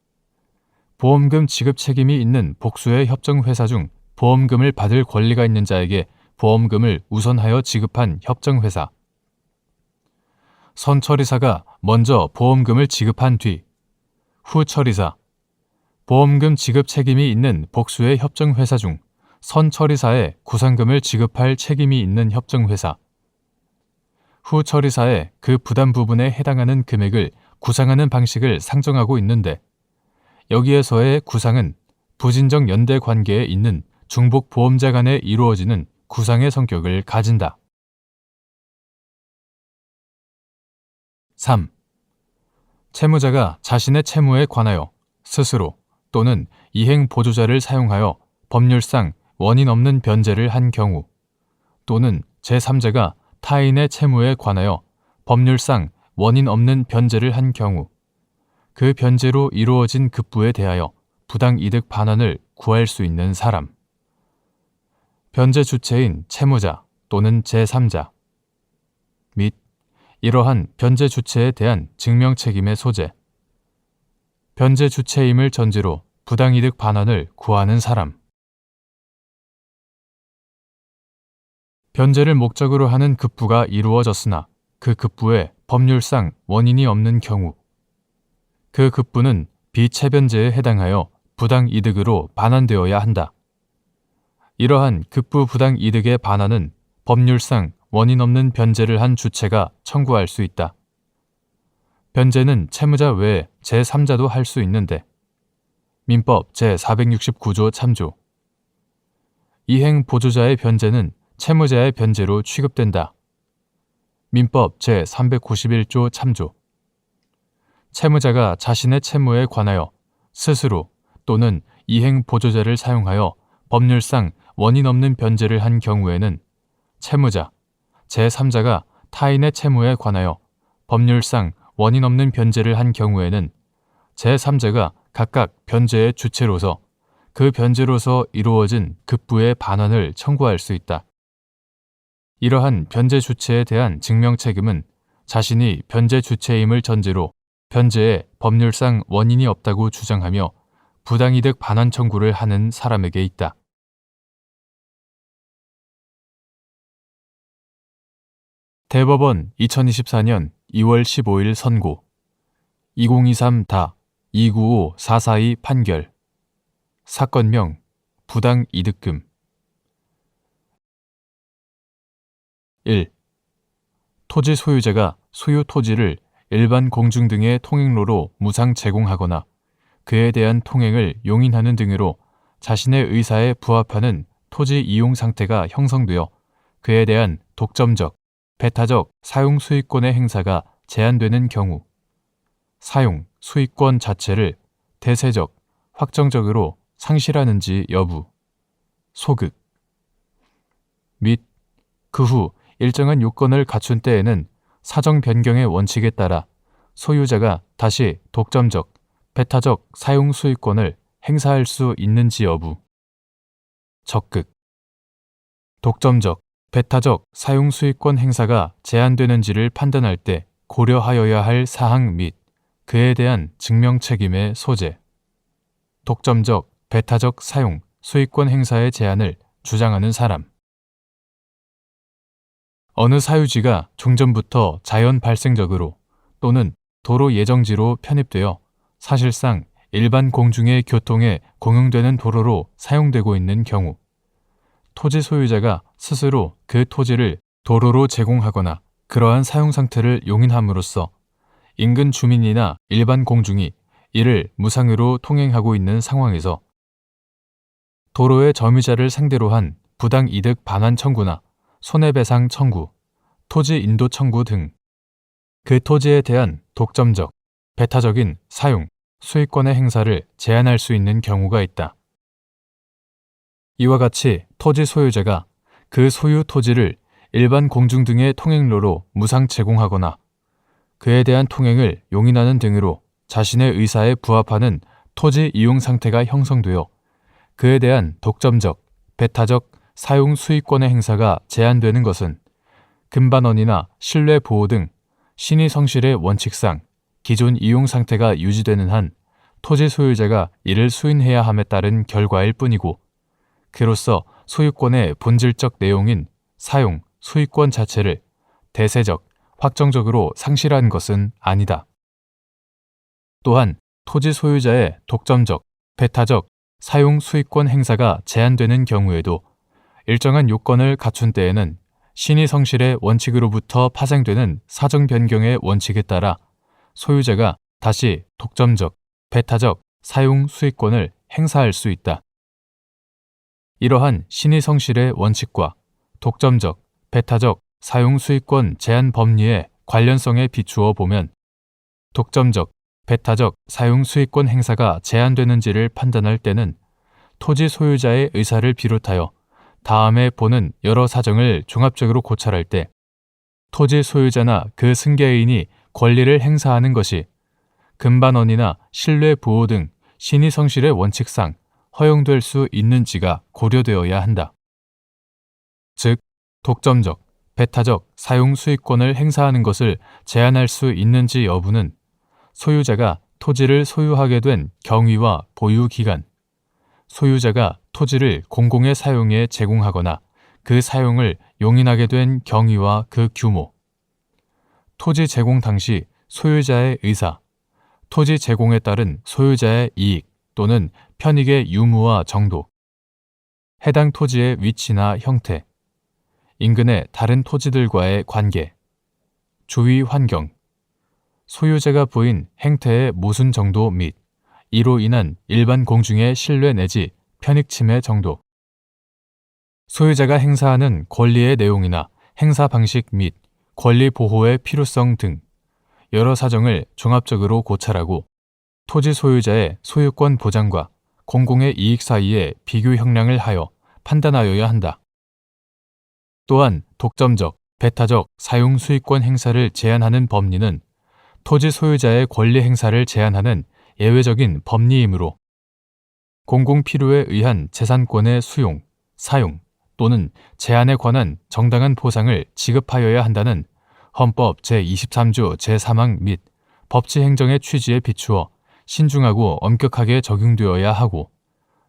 보험금 지급 책임이 있는 복수의 협정회사 중 보험금을 받을 권리가 있는 자에게 보험금을 우선하여 지급한 협정회사, 선처리사가 먼저 보험금을 지급한 뒤 후처리사, 보험금 지급 책임이 있는 복수의 협정회사 중 선처리사에 구상금을 지급할 책임이 있는 협정회사, 후처리사에 그 부담 부분에 해당하는 금액을 구상하는 방식을 상정하고 있는데 여기에서의 구상은 부진정 연대 관계에 있는 중복 보험자 간에 이루어지는 구상의 성격을 가진다. 3. 채무자가 자신의 채무에 관하여 스스로 또는 이행 보조자를 사용하여 법률상 원인 없는 변제를 한 경우 또는 제3자가 타인의 채무에 관하여 법률상 원인 없는 변제를 한 경우 그 변제로 이루어진 급부에 대하여 부당이득 반환을 구할 수 있는 사람, 변제 주체인 채무자 또는 제3자 및 이러한 변제 주체에 대한 증명 책임의 소재. 변제 주체임을 전제로 부당이득 반환을 구하는 사람. 변제를 목적으로 하는 급부가 이루어졌으나 그 급부에 법률상 원인이 없는 경우 그 급부는 비체변제에 해당하여 부당이득으로 반환되어야 한다. 이러한 급부 부당이득의 반환은 법률상 원인 없는 변제를 한 주체가 청구할 수 있다. 변제는 채무자 외에 제3자도 할 수 있는데 민법 제469조 참조. 이행 보조자의 변제는 채무자의 변제로 취급된다. 민법 제391조 참조. 채무자가 자신의 채무에 관하여 스스로 또는 이행 보조자를 사용하여 법률상 원인 없는 변제를 한 경우에는 채무자, 제3자가 타인의 채무에 관하여 법률상 원인 없는 변제를 한 경우에는 제3자가 각각 변제의 주체로서 그 변제로서 이루어진 급부의 반환을 청구할 수 있다. 이러한 변제 주체에 대한 증명 책임은 자신이 변제 주체임을 전제로 변제에 법률상 원인이 없다고 주장하며 부당이득 반환 청구를 하는 사람에게 있다. 대법원 2024년 2월 15일 선고 2023-295442 판결. 사건명 부당이득금. 1. 토지 소유자가 소유 토지를 일반 공중 등의 통행로로 무상 제공하거나 그에 대한 통행을 용인하는 등으로 자신의 의사에 부합하는 토지 이용 상태가 형성되어 그에 대한 독점적, 배타적 사용 수익권의 행사가 제한되는 경우 사용, 수익권 자체를 대세적, 확정적으로 상실하는지 여부, 소극 및 그 후 일정한 요건을 갖춘 때에는 사정 변경의 원칙에 따라 소유자가 다시 독점적, 배타적 사용 수익권을 행사할 수 있는지 여부, 적극 독점적, 배타적 사용 수익권 행사가 제한되는지를 판단할 때 고려하여야 할 사항 및 그에 대한 증명 책임의 소재. 독점적, 배타적 사용 수익권 행사의 제한을 주장하는 사람. 어느 사유지가 종전부터 자연 발생적으로 또는 도로 예정지로 편입되어 사실상 일반 공중의 교통에 공용되는 도로로 사용되고 있는 경우 토지 소유자가 스스로 그 토지를 도로로 제공하거나 그러한 사용 상태를 용인함으로써 인근 주민이나 일반 공중이 이를 무상으로 통행하고 있는 상황에서 도로의 점유자를 상대로 한 부당이득 반환 청구나 손해배상 청구, 토지 인도 청구 등 그 토지에 대한 독점적, 배타적인 사용, 수익권의 행사를 제한할 수 있는 경우가 있다. 이와 같이 토지 소유자가 그 소유 토지를 일반 공중 등의 통행로로 무상 제공하거나 그에 대한 통행을 용인하는 등으로 자신의 의사에 부합하는 토지 이용 상태가 형성되어 그에 대한 독점적, 배타적 사용 수익권의 행사가 제한되는 것은 금반원이나 실내 보호 등 신의성실의 원칙상 기존 이용 상태가 유지되는 한 토지 소유자가 이를 수인해야 함에 따른 결과일 뿐이고 그로써 소유권의 본질적 내용인 사용, 수익권 자체를 대세적, 확정적으로 상실한 것은 아니다. 또한 토지 소유자의 독점적, 배타적 사용 수익권 행사가 제한되는 경우에도 일정한 요건을 갖춘 때에는 신의성실의 원칙으로부터 파생되는 사정 변경의 원칙에 따라 소유자가 다시 독점적, 배타적 사용 수익권을 행사할 수 있다. 이러한 신의성실의 원칙과 독점적, 배타적 사용 수익권 제한 법리의 관련성에 비추어 보면 독점적, 배타적 사용 수익권 행사가 제한되는지를 판단할 때는 토지 소유자의 의사를 비롯하여 다음에 보는 여러 사정을 종합적으로 고찰할 때 토지 소유자나 그 승계인이 권리를 행사하는 것이 금반원이나 실내 보호 등 신의성실의 원칙상 허용될 수 있는지가 고려되어야 한다. 즉, 독점적, 배타적 사용 수익권을 행사하는 것을 제한할 수 있는지 여부는 소유자가 토지를 소유하게 된 경위와 보유 기간, 소유자가 토지를 공공의 사용에 제공하거나 그 사용을 용인하게 된 경위와 그 규모, 토지 제공 당시 소유자의 의사, 토지 제공에 따른 소유자의 이익 또는 편익의 유무와 정도, 해당 토지의 위치나 형태, 인근의 다른 토지들과의 관계, 주위 환경, 소유자가 보인 행태의 모순 정도 및 이로 인한 일반 공중의 신뢰 내지 편익 침해 정도, 소유자가 행사하는 권리의 내용이나 행사 방식 및 권리 보호의 필요성 등 여러 사정을 종합적으로 고찰하고 토지 소유자의 소유권 보장과 공공의 이익 사이의 비교 형량을 하여 판단하여야 한다. 또한 독점적, 배타적 사용 수익권 행사를 제한하는 법리는 토지 소유자의 권리 행사를 제한하는 예외적인 법리이므로 공공 필요에 의한 재산권의 수용, 사용 또는 제한에 관한 정당한 보상을 지급하여야 한다는 헌법 제23조 제3항 및 법치행정의 취지에 비추어 신중하고 엄격하게 적용되어야 하고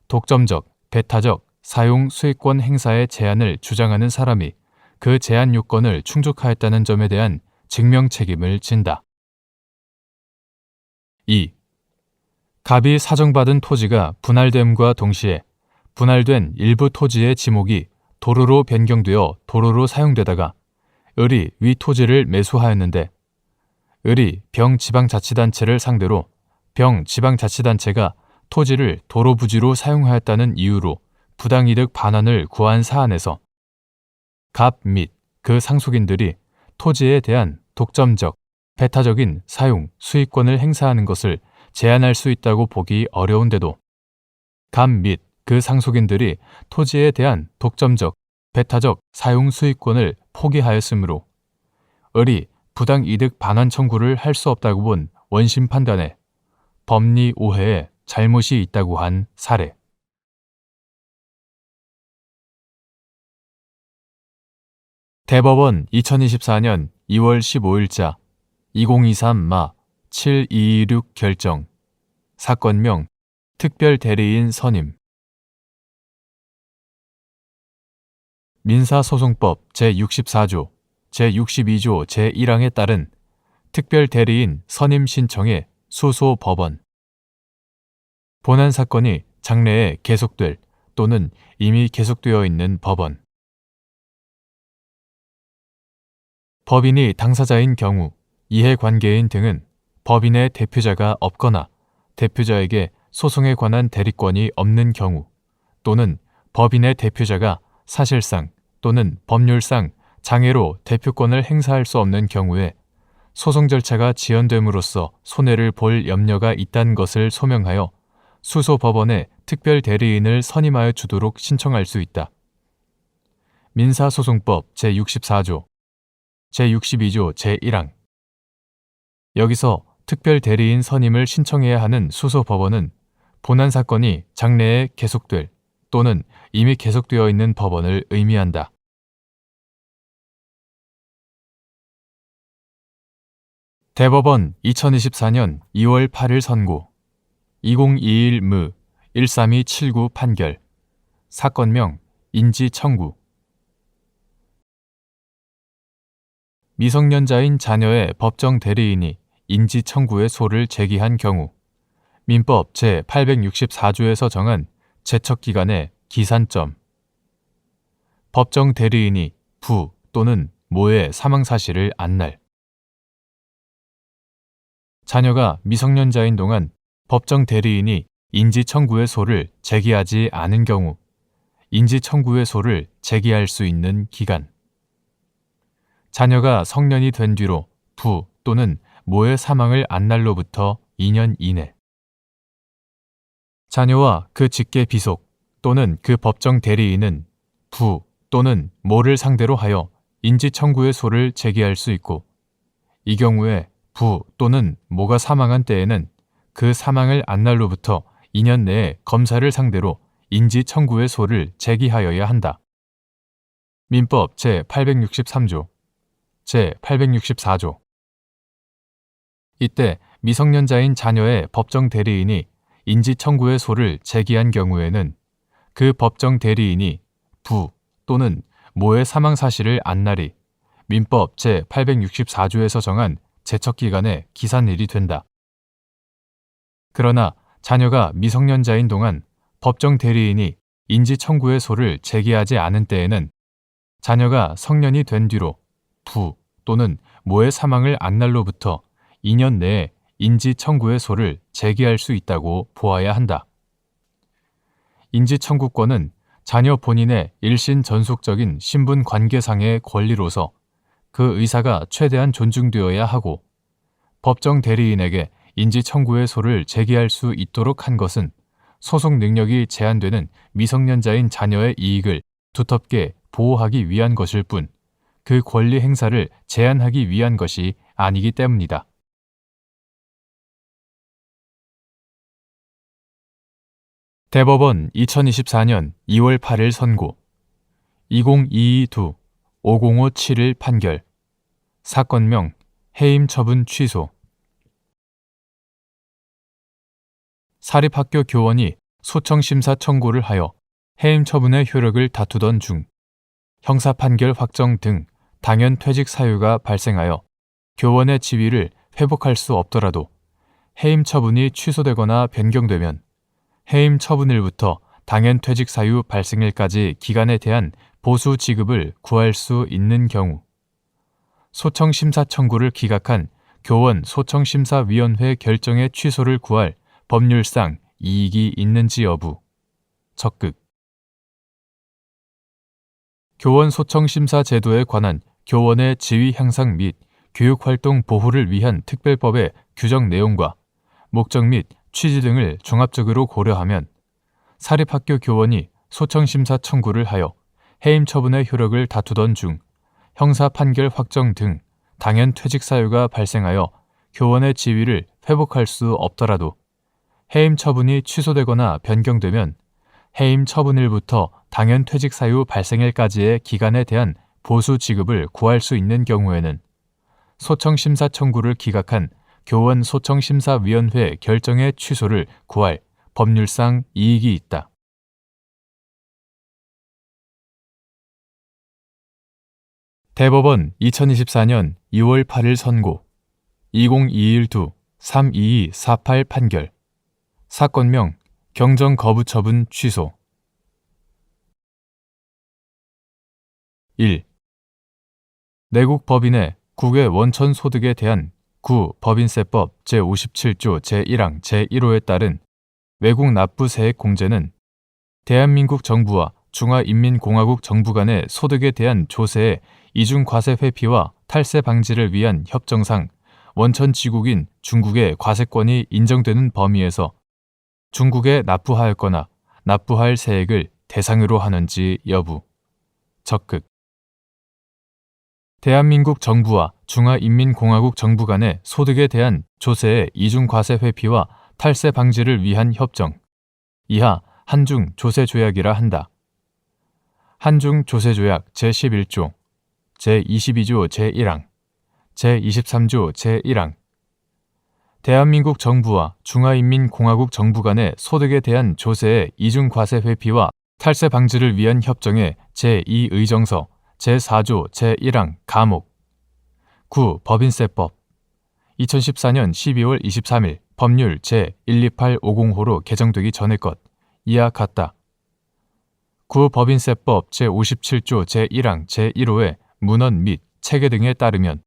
독점적, 배타적 사용 수익권 행사의 제한을 주장하는 사람이 그 제한 요건을 충족하였다는 점에 대한 증명 책임을 진다. 2. 갑이 사정받은 토지가 분할됨과 동시에 분할된 일부 토지의 지목이 도로로 변경되어 도로로 사용되다가 을이 위 토지를 매수하였는데 을이 병지방자치단체를 상대로 병지방자치단체가 토지를 도로 부지로 사용하였다는 이유로 부당이득 반환을 구한 사안에서 갑 및 그 상속인들이 토지에 대한 독점적, 배타적인 사용, 수익권을 행사하는 것을 제한할 수 있다고 보기 어려운데도 갑 및 그 상속인들이 토지에 대한 독점적, 배타적 사용 수익권을 포기하였으므로 을이 부당이득 반환 청구를 할 수 없다고 본 원심 판단에 법리 오해에 잘못이 있다고 한 사례. 대법원 2024년 2월 15일자 2023-7226 결정. 사건명 특별대리인 선임. 민사소송법 제64조, 제62조 제1항에 따른 특별대리인 선임 신청의 수소법원. 본안 사건이 장래에 계속될 또는 이미 계속되어 있는 법원. 법인이 당사자인 경우 이해관계인 등은 법인의 대표자가 없거나 대표자에게 소송에 관한 대리권이 없는 경우 또는 법인의 대표자가 사실상 또는 법률상 장애로 대표권을 행사할 수 없는 경우에 소송 절차가 지연됨으로써 손해를 볼 염려가 있다는 것을 소명하여 수소법원에 특별 대리인을 선임하여 주도록 신청할 수 있다. 민사소송법 제64조, 제62조 제1항. 여기서 특별 대리인 선임을 신청해야 하는 수소법원은 본안 사건이 장래에 계속될 또는 이미 계속되어 있는 법원을 의미한다. 대법원 2024년 2월 8일 선고 2021무 13279 판결. 사건명 인지청구. 미성년자인 자녀의 법정 대리인이 인지청구의 소를 제기한 경우 민법 제864조에서 정한 제척기간의 기산점. 법정 대리인이 부 또는 모의 사망 사실을 안날. 자녀가 미성년자인 동안 법정 대리인이 인지청구의 소를 제기하지 않은 경우 인지청구의 소를 제기할 수 있는 기간. 자녀가 성년이 된 뒤로 부 또는 모의 사망을 안날로부터 2년 이내. 자녀와 그 직계 비속 또는 그 법정 대리인은 부 또는 모를 상대로 하여 인지청구의 소를 제기할 수 있고 이 경우에 부 또는 모가 사망한 때에는 그 사망을 안날로부터 2년 내에 검사를 상대로 인지청구의 소를 제기하여야 한다. 민법 제863조, 제864조. 이때 미성년자인 자녀의 법정 대리인이 인지 청구의 소를 제기한 경우에는 그 법정 대리인이 부 또는 모의 사망 사실을 안날이 민법 제864조에서 정한 제척기간에 기산일이 된다. 그러나 자녀가 미성년자인 동안 법정 대리인이 인지 청구의 소를 제기하지 않은 때에는 자녀가 성년이 된 뒤로 부 또는 모의 사망을 안날로부터 2년 내에 인지 청구의 소를 제기할 수 있다고 보아야 한다. 인지 청구권은 자녀 본인의 일신 전속적인 신분 관계상의 권리로서 그 의사가 최대한 존중되어야 하고 법정 대리인에게 인지 청구의 소를 제기할 수 있도록 한 것은 소송 능력이 제한되는 미성년자인 자녀의 이익을 두텁게 보호하기 위한 것일 뿐 그 권리 행사를 제한하기 위한 것이 아니기 때문이다. 대법원 2024년 2월 8일 선고 2022-5057일 판결 사건명 해임 처분 취소 사립학교 교원이 소청심사 청구를 하여 해임 처분의 효력을 다투던 중 형사 판결 확정 등 당연 퇴직 사유가 발생하여 교원의 지위를 회복할 수 없더라도 해임 처분이 취소되거나 변경되면 해임 처분일부터 당연 퇴직 사유 발생일까지 기간에 대한 보수 지급을 구할 수 있는 경우 소청심사 청구를 기각한 교원 소청심사위원회 결정의 취소를 구할 법률상 이익이 있는지 여부 적극 교원 소청심사 제도에 관한 교원의 지위 향상 및 교육활동 보호를 위한 특별법의 규정 내용과 목적 및 취지 등을 종합적으로 고려하면 사립학교 교원이 소청심사 청구를 하여 해임 처분의 효력을 다투던 중 형사 판결 확정 등 당연 퇴직 사유가 발생하여 교원의 지위를 회복할 수 없더라도 해임 처분이 취소되거나 변경되면 해임 처분일부터 당연 퇴직 사유 발생일까지의 기간에 대한 보수 지급을 구할 수 있는 경우에는 소청심사 청구를 기각한 교원 소청심사위원회 결정의 취소를 구할 법률상 이익이 있다. 대법원 2024년 2월 8일 선고 2021-32248 판결 사건명 경정 거부 처분 취소 1. 내국 법인의 국외 원천 소득에 대한 구 법인세법 제57조 제1항 제1호에 따른 외국 납부 세액 공제는 대한민국 정부와 중화인민공화국 정부 간의 소득에 대한 조세의 이중과세 회피와 탈세 방지를 위한 협정상 원천 지국인 중국의 과세권이 인정되는 범위에서 중국에 납부하였거나 납부할 세액을 대상으로 하는지 여부 적극 대한민국 정부와 중화인민공화국 정부 간의 소득에 대한 조세의 이중과세 회피와 탈세 방지를 위한 협정 이하 한중 조세조약이라 한다. 한중 조세조약 제11조, 제22조 제1항, 제23조 제1항 대한민국 정부와 중화인민공화국 정부 간의 소득에 대한 조세의 이중과세 회피와 탈세 방지를 위한 협정의 제2의정서 제4조 제1항 가목 9. 법인세법 2014년 12월 23일 법률 제12850호로 개정되기 전의 것 이하 같다. 9. 법인세법 제57조 제1항 제1호의 문헌 및 체계 등에 따르면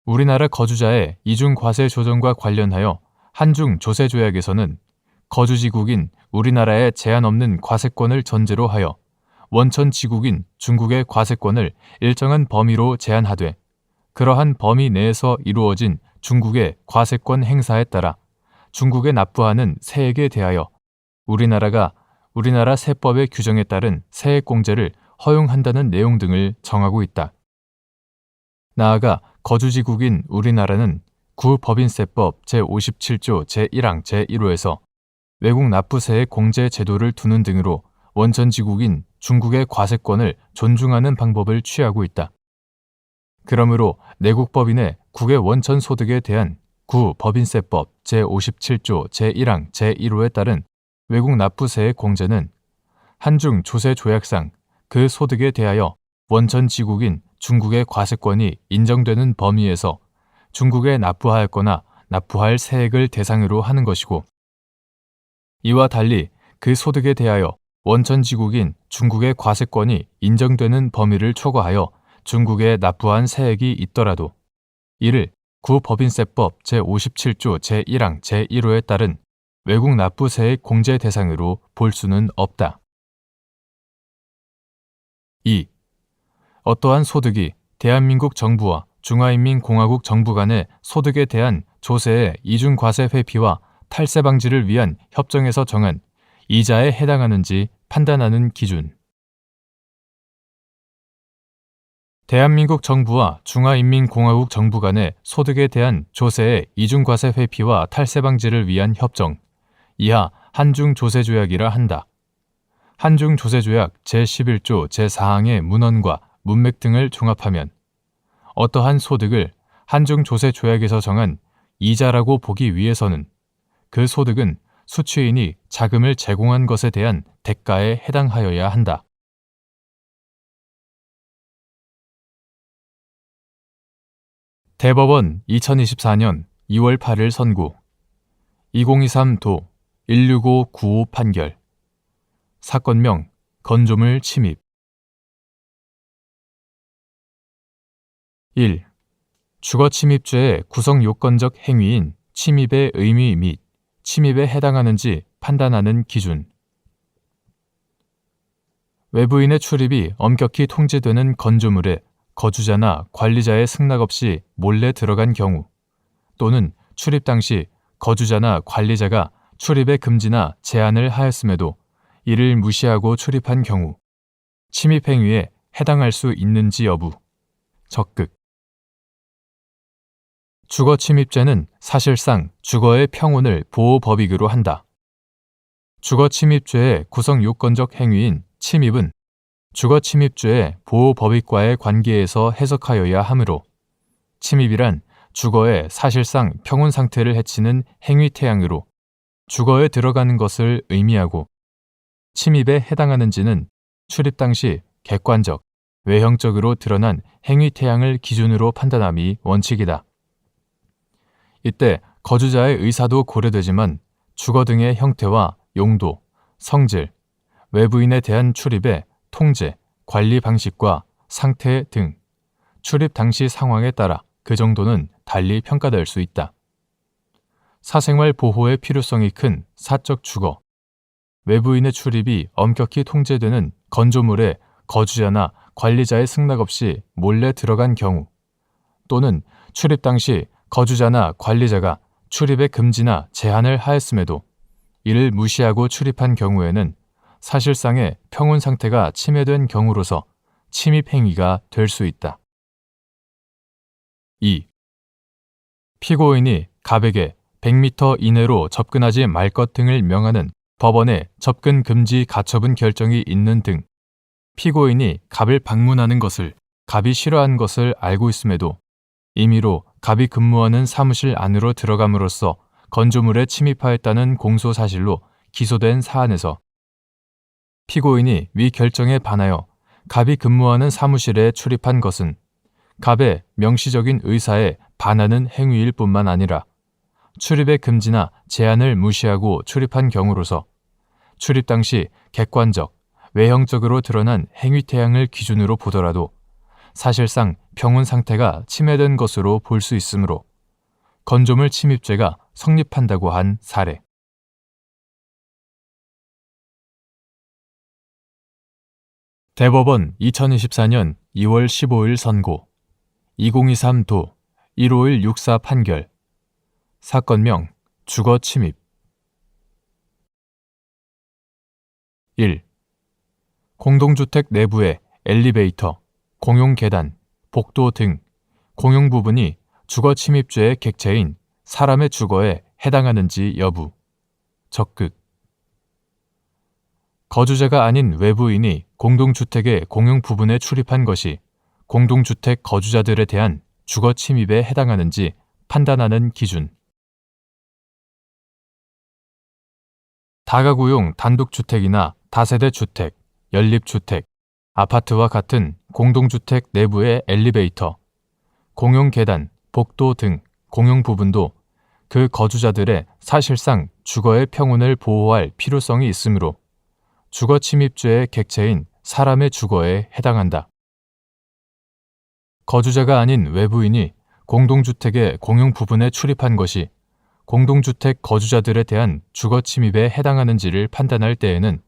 우리나라 거주자의 이중과세 조정과 관련하여 한중 조세조약에서는 거주지국인 우리나라에 제한 없는 과세권을 전제로 하여 원천 지국인 중국의 과세권을 일정한 범위로 제한하되 그러한 범위 내에서 이루어진 중국의 과세권 행사에 따라 중국에 납부하는 세액에 대하여 우리나라가 우리나라 세법의 규정에 따른 세액 공제를 허용한다는 내용 등을 정하고 있다. 나아가 거주지국인 우리나라는 구법인세법 제57조 제1항 제1호에서 외국 납부세액 공제 제도를 두는 등으로 원천지국인 중국의 과세권을 존중하는 방법을 취하고 있다. 그러므로 내국법인의 국외 원천 소득에 대한 구법인세법 제57조 제1항 제1호에 따른 외국 납부세의 공제는 한중 조세 조약상 그 소득에 대하여 원천지국인 중국의 과세권이 인정되는 범위에서 중국에 납부하였거나 납부할 세액을 대상으로 하는 것이고, 이와 달리 그 소득에 대하여 원천지국인 중국의 과세권이 인정되는 범위를 초과하여 중국에 납부한 세액이 있더라도 이를 구법인세법 제57조 제1항 제1호에 따른 외국 납부세액 공제 대상으로 볼 수는 없다. 2. 어떠한 소득이 대한민국 정부와 중화인민공화국 정부 간의 소득에 대한 조세의 이중과세 회피와 탈세 방지를 위한 협정에서 정한 이자에 해당하는지 판단하는 기준. 대한민국 정부와 중화인민공화국 정부 간의 소득에 대한 조세의 이중과세 회피와 탈세 방지를 위한 협정, 이하 한중조세조약이라 한다. 한중조세조약 제11조 제4항의 문헌과 문맥 등을 종합하면 어떠한 소득을 한중조세조약에서 정한 이자라고 보기 위해서는 그 소득은 수취인이 자금을 제공한 것에 대한 대가에 해당하여야 한다. 대법원 2024년 2월 8일 선고 2023도 16595 판결 사건명 건조물 침입 1. 주거침입죄의 구성요건적 행위인 침입의 의미 및 침입에 해당하는지 판단하는 기준. 외부인의 출입이 엄격히 통제되는 건조물에 거주자나 관리자의 승낙 없이 몰래 들어간 경우, 또는 출입 당시 거주자나 관리자가 출입의 금지나 제한을 하였음에도 이를 무시하고 출입한 경우 침입 행위에 해당할 수 있는지 여부. 적극. 주거침입죄는 사실상 주거의 평온을 보호 법익으로 한다. 주거침입죄의 구성 요건적 행위인 침입은 주거침입죄의 보호 법익과의 관계에서 해석하여야 하므로 침입이란 주거의 사실상 평온 상태를 해치는 행위 태양으로 주거에 들어가는 것을 의미하고, 침입에 해당하는지는 출입 당시 객관적, 외형적으로 드러난 행위 태양을 기준으로 판단함이 원칙이다. 이때 거주자의 의사도 고려되지만 주거 등의 형태와 용도, 성질, 외부인에 대한 출입의 통제, 관리 방식과 상태 등 출입 당시 상황에 따라 그 정도는 달리 평가될 수 있다. 사생활 보호의 필요성이 큰 사적 주거, 외부인의 출입이 엄격히 통제되는 건조물에 거주자나 관리자의 승낙 없이 몰래 들어간 경우, 또는 출입 당시 거주자나 관리자가 출입의 금지나 제한을 하였음에도 이를 무시하고 출입한 경우에는 사실상의 평온 상태가 침해된 경우로서 침입 행위가 될 수 있다. 2. 피고인이 갑에게 100m 이내로 접근하지 말 것 등을 명하는 법원의 접근 금지 가처분 결정이 있는 등 피고인이 갑을 방문하는 것을 갑이 싫어한 것을 알고 있음에도 임의로 갑이 근무하는 사무실 안으로 들어감으로써 건조물에 침입하였다는 공소 사실로 기소된 사안에서 피고인이 위 결정에 반하여 갑이 근무하는 사무실에 출입한 것은 갑의 명시적인 의사에 반하는 행위일 뿐만 아니라 출입의 금지나 제한을 무시하고 출입한 경우로서 출입 당시 객관적, 외형적으로 드러난 행위 태양을 기준으로 보더라도 사실상 평온 상태가 침해된 것으로 볼 수 있으므로 건조물 침입죄가 성립한다고 한 사례. 대법원 2024년 2월 15일 선고 2023도 15164 판결 사건명 주거침입 1. 공동주택 내부의 엘리베이터, 공용 계단, 복도 등 공용 부분이 주거침입죄의 객체인 사람의 주거에 해당하는지 여부. 적극. 거주자가 아닌 외부인이 공동주택의 공용 부분에 출입한 것이 공동주택 거주자들에 대한 주거 침입에 해당하는지 판단하는 기준. 다가구용 단독주택이나 다세대 주택, 연립주택, 아파트와 같은 공동주택 내부의 엘리베이터, 공용 계단, 복도 등 공용 부분도 그 거주자들의 사실상 주거의 평온을 보호할 필요성이 있으므로 주거 침입죄의 객체인 사람의 주거에 해당한다. 거주자가 아닌 외부인이 공동주택의 공용 부분에 출입한 것이 공동주택 거주자들에 대한 주거 침입에 해당하는지를 판단할 때에는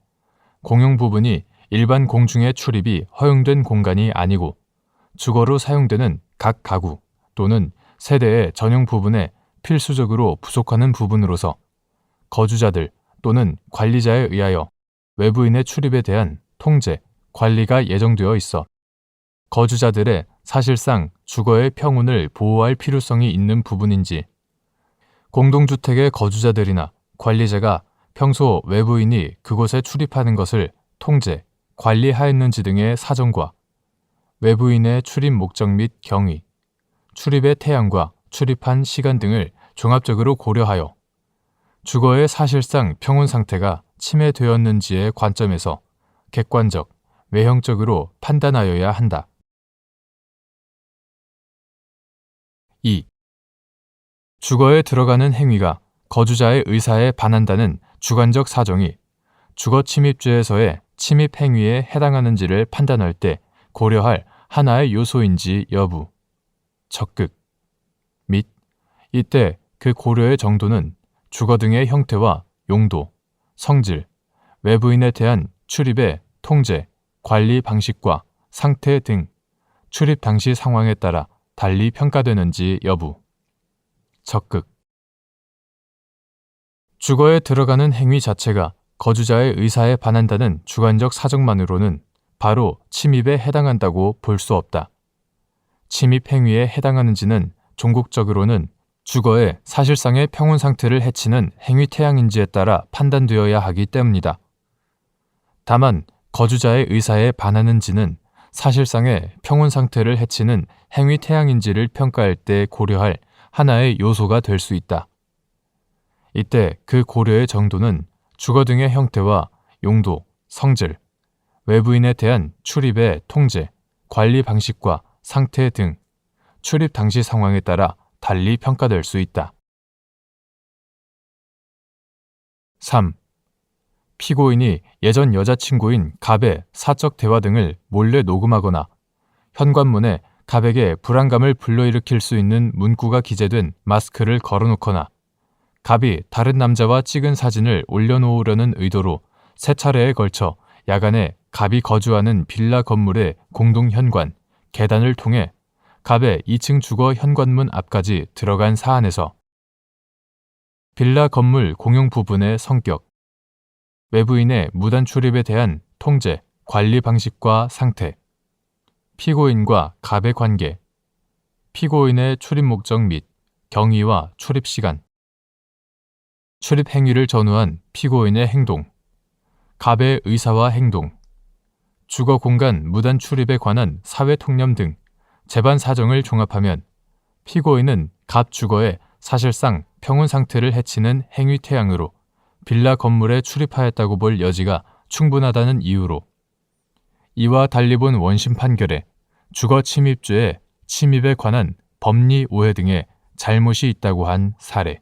공용 부분이 일반 공중의 출입이 허용된 공간이 아니고 주거로 사용되는 각 가구 또는 세대의 전용 부분에 필수적으로 부속하는 부분으로서 거주자들 또는 관리자에 의하여 외부인의 출입에 대한 통제, 관리가 예정되어 있어 거주자들의 사실상 주거의 평온을 보호할 필요성이 있는 부분인지, 공동주택의 거주자들이나 관리자가 평소 외부인이 그곳에 출입하는 것을 통제, 관리하였는지 등의 사정과 외부인의 출입 목적 및 경위, 출입의 태양과 출입한 시간 등을 종합적으로 고려하여 주거의 사실상 평온 상태가 침해되었는지의 관점에서 객관적, 외형적으로 판단하여야 한다. 2. 주거에 들어가는 행위가 거주자의 의사에 반한다는 주관적 사정이 주거 침입죄에서의 침입 행위에 해당하는지를 판단할 때 고려할 하나의 요소인지 여부, 적극, 및 이때 그 고려의 정도는 주거 등의 형태와 용도, 성질, 외부인에 대한 출입의 통제, 관리 방식과 상태 등 출입 당시 상황에 따라 달리 평가되는지 여부, 적극. 주거에 들어가는 행위 자체가 거주자의 의사에 반한다는 주관적 사정만으로는 바로 침입에 해당한다고 볼 수 없다. 침입 행위에 해당하는지는 종국적으로는 주거의 사실상의 평온 상태를 해치는 행위 태양인지에 따라 판단되어야 하기 때문이다. 다만 거주자의 의사에 반하는지는 사실상의 평온 상태를 해치는 행위 태양인지를 평가할 때 고려할 하나의 요소가 될 수 있다. 이때 그 고려의 정도는 주거 등의 형태와 용도, 성질, 외부인에 대한 출입의 통제, 관리 방식과 상태 등 출입 당시 상황에 따라 달리 평가될 수 있다. 3. 피고인이 예전 여자친구인 갑의 사적 대화 등을 몰래 녹음하거나 현관문에 갑에게 불안감을 불러일으킬 수 있는 문구가 기재된 마스크를 걸어놓거나 갑이 다른 남자와 찍은 사진을 올려놓으려는 의도로 3차례에 걸쳐 야간에 갑이 거주하는 빌라 건물의 공동 현관, 계단을 통해 갑의 2층 주거 현관문 앞까지 들어간 사안에서 빌라 건물 공용 부분의 성격, 외부인의 무단 출입에 대한 통제, 관리 방식과 상태, 피고인과 갑의 관계, 피고인의 출입 목적 및 경위와 출입 시간, 출입 행위를 전후한 피고인의 행동, 갑의 의사와 행동, 주거 공간 무단 출입에 관한 사회 통념 등 재반 사정을 종합하면 피고인은 갑 주거에 사실상 평온 상태를 해치는 행위 태양으로 빌라 건물에 출입하였다고 볼 여지가 충분하다는 이유로 이와 달리 본 원심 판결에 주거 침입죄의 침입에 관한 법리 오해 등의 잘못이 있다고 한 사례.